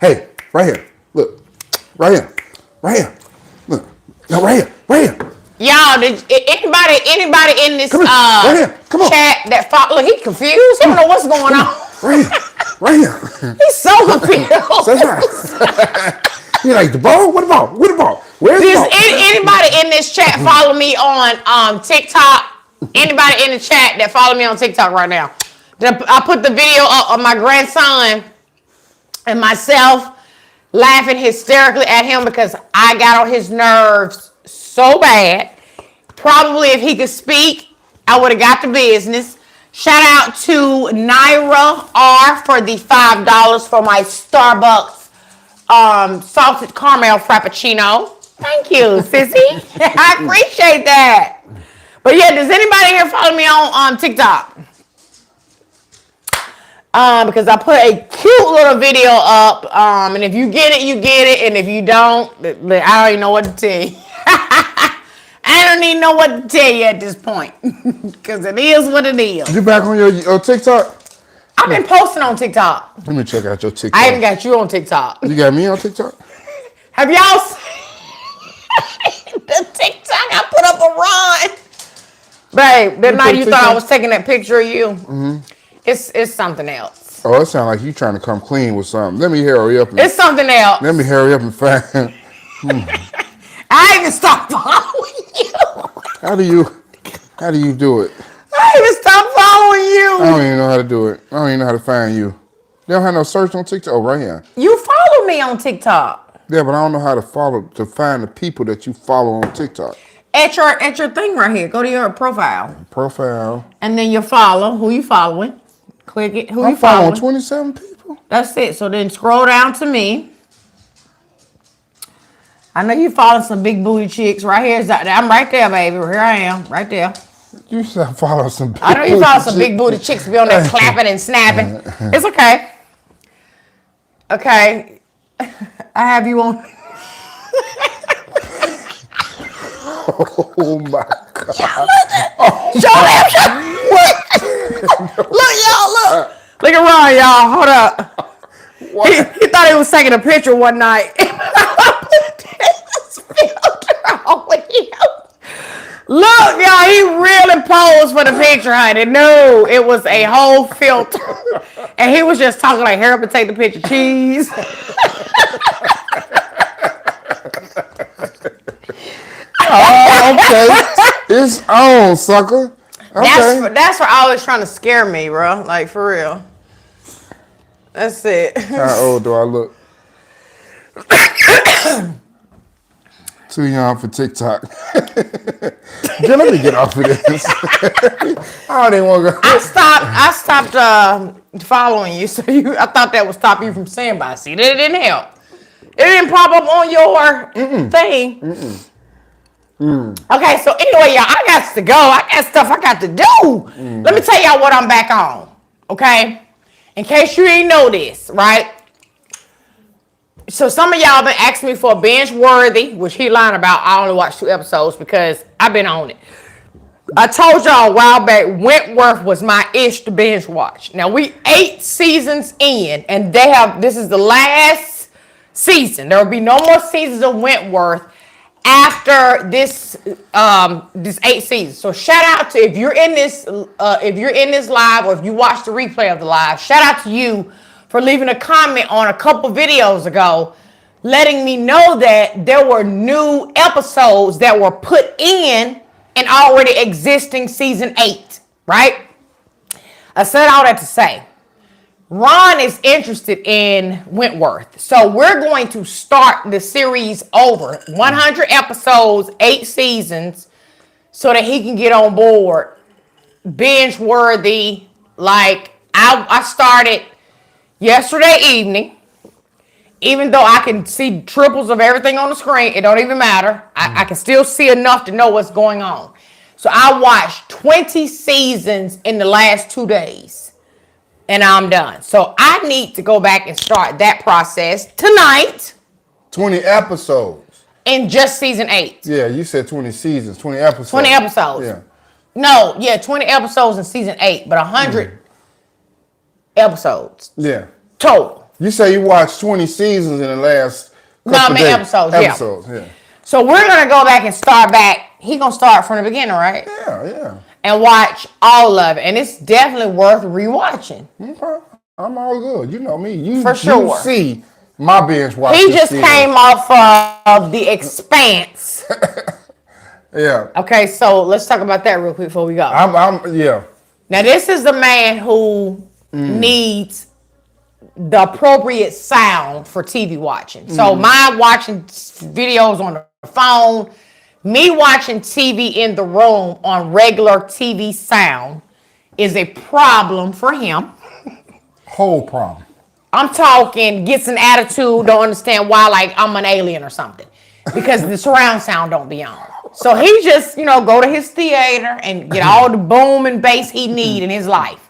Hey, right here. Look, right here, right here. Look, no, right here, right here. Y'all, anybody in this right here. Come on. chat that follow? Look, he confused. He don't know what's going on. Right here, right here. He's so confused. Say hi. You like the ball? What the ball? What the ball? Where's the ball? Anybody in this chat follow me on TikTok? Anybody in the chat that follow me on TikTok right now? I put the video up of my grandson and myself laughing hysterically at him because I got on his nerves so bad. Probably if he could speak, I would have got the business. Shout out to Naira R for the $5 for my Starbucks salted caramel frappuccino. Thank you, sissy. I appreciate that. But yeah, does anybody here follow me on TikTok? Because I put a cute little video up. And if you get it, you get it. And if you don't, I don't even know what to tell you. I don't even know what to tell you at this point. Because it is what it is. You back on your TikTok? I've been posting on TikTok. Let me check out your TikTok. I even got you on TikTok. You got me on TikTok? Have y'all seen the TikTok I put up a run? Babe, that night you thought I was taking that picture of you. Mm-hmm. It's something else. Oh, it sounds like you trying to come clean with something. Let me hurry up. It's something else. Let me hurry up and find. I even stopped following you. How do you do it? I even stopped following you. I don't even know how to do it. I don't even know how to find you. They don't have no search on TikTok. Oh, right here. You follow me on TikTok. Yeah, but I don't know how to find the people that you follow on TikTok. At your thing right here. Go to your profile. Profile. And then you follow. Who you following? Click it. Who I'm you following? 27 people. That's it. So then scroll down to me. I know you following some big booty chicks. Right here. I'm right there, baby. Here I am. Right there. You should follow some big I know you follow some big booty chicks be on there clapping and snapping. It's okay. Okay. I have you on. Oh my God. Show them. Look, y'all, look. Look at Ron, y'all. Hold up. He thought he was taking a picture one night. I put this filter on him. Look, y'all, he really posed for the picture, honey. No, it was a whole filter. And he was just talking like, hurry up and take the picture, cheese. Oh, okay. It's on, sucker. Okay. That's for always trying to scare me, bro. Like, for real. That's it. How old do I look? Too young for TikTok. Girl, let me get off of this. I don't even want to go. I stopped following you, so I thought that would stop you from saying bye. See, that didn't help. It didn't pop up on your thing. Okay, so anyway, y'all, I got to go. I got stuff I got to do. Let me tell y'all what I'm back on, okay? In case you didn't know this, right? So some of y'all been asking me for a binge worthy, which he lying about. I only watched 2 episodes because I've been on it. I told y'all a while back, Wentworth was my ish to binge watch. Now we 8 seasons in, and this is the last season. There will be no more seasons of Wentworth after this 8 seasons. So shout out to if you're in this live, or if you watch the replay of the live, shout out to you for leaving a comment on a couple videos ago, letting me know that there were new episodes that were put in an already existing season 8, right? I said all that to say, Ron is interested in Wentworth. So we're going to start the series over. 100 episodes, 8 seasons, so that he can get on board. Binge worthy. Like, I started yesterday evening. Even though I can see triples of everything on the screen, it don't even matter. I can still see enough to know what's going on. So I watched 20 seasons in the last 2 days. And I'm done. So I need to go back and start that process tonight 20 episodes. in just season 8. Yeah, you said 20 seasons, 20 episodes. 20 episodes. Yeah. No, yeah, 20 episodes in season 8, but 100 episodes Yeah. total. You say you watched 20 seasons in the last couple days. Episodes, yeah. Episodes, yeah. So we're going to go back and start back. He going to start from the beginning, right? Yeah. And watch all of it. And it's definitely worth rewatching. Okay. I'm all good. You know me. You, For sure. You see my binge watching. He just came off of The Expanse. Yeah. Okay, so let's talk about that real quick before we go. Yeah. Now, this is the man who needs the appropriate sound for TV watching. So my watching videos on the phone, me watching TV in the room on regular TV sound is a problem for him. Whole problem. I'm talking gets an attitude, don't understand why, like I'm an alien or something. Because the surround sound don't be on. So he just, go to his theater and get all the boom and bass he need in his life.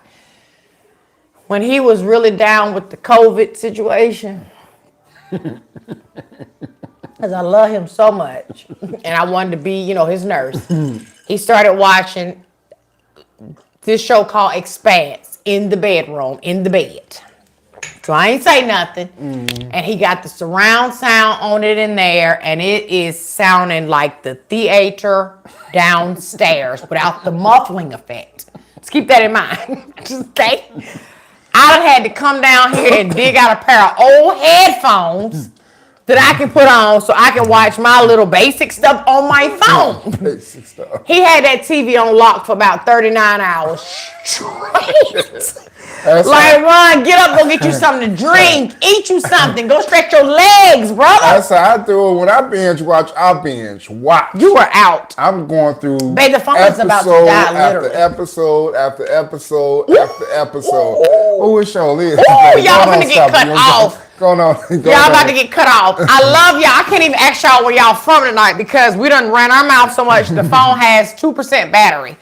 When he was really down with the COVID situation, because I love him so much, and I wanted to be, his nurse, he started watching this show called Expanse in the bedroom, in the bed. So I ain't say nothing. And he got the surround sound on it in there, and it is sounding like the theater downstairs without the muffling effect. Just keep that in mind. Okay? I done had to come down here and dig out a pair of old headphones that I can put on so I can watch my little basic stuff on my phone. Basic stuff. He had that TV on lock for about 39 hours straight. Like, Ron, get up, go get you something to drink, eat you something, go stretch your legs, brother. That's how I do it. When I binge watch, I binge watch. You were out. I'm going through Babe, the phone is about to die, literally. episode after episode after episode. Oh, it sure is. Oh, y'all gonna get cut off. Going on. Y'all about to get cut off. I love y'all. I can't even ask y'all where y'all from tonight because we done ran our mouth so much. The phone has 2% battery.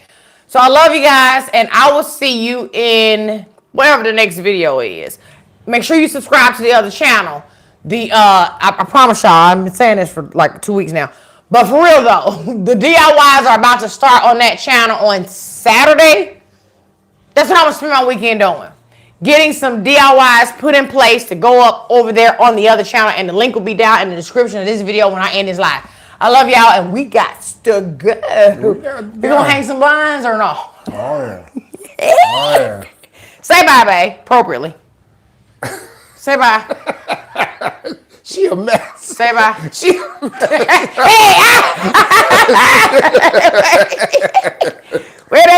So I love you guys, and I will see you in whatever the next video is. Make sure you subscribe to the other channel. I promise y'all, I've been saying this for like 2 weeks now. But for real though, the DIYs are about to start on that channel on Saturday. That's what I'm gonna spend my weekend doing. Getting some DIYs put in place to go up over there on the other channel, and the link will be down in the description of this video when I end this live. I love y'all, and we got to go. We gonna hang some blinds or no? Oh yeah. Oh yeah. Say bye, babe, appropriately. Say bye. She a mess. Say bye. She a mess. Hey! Where that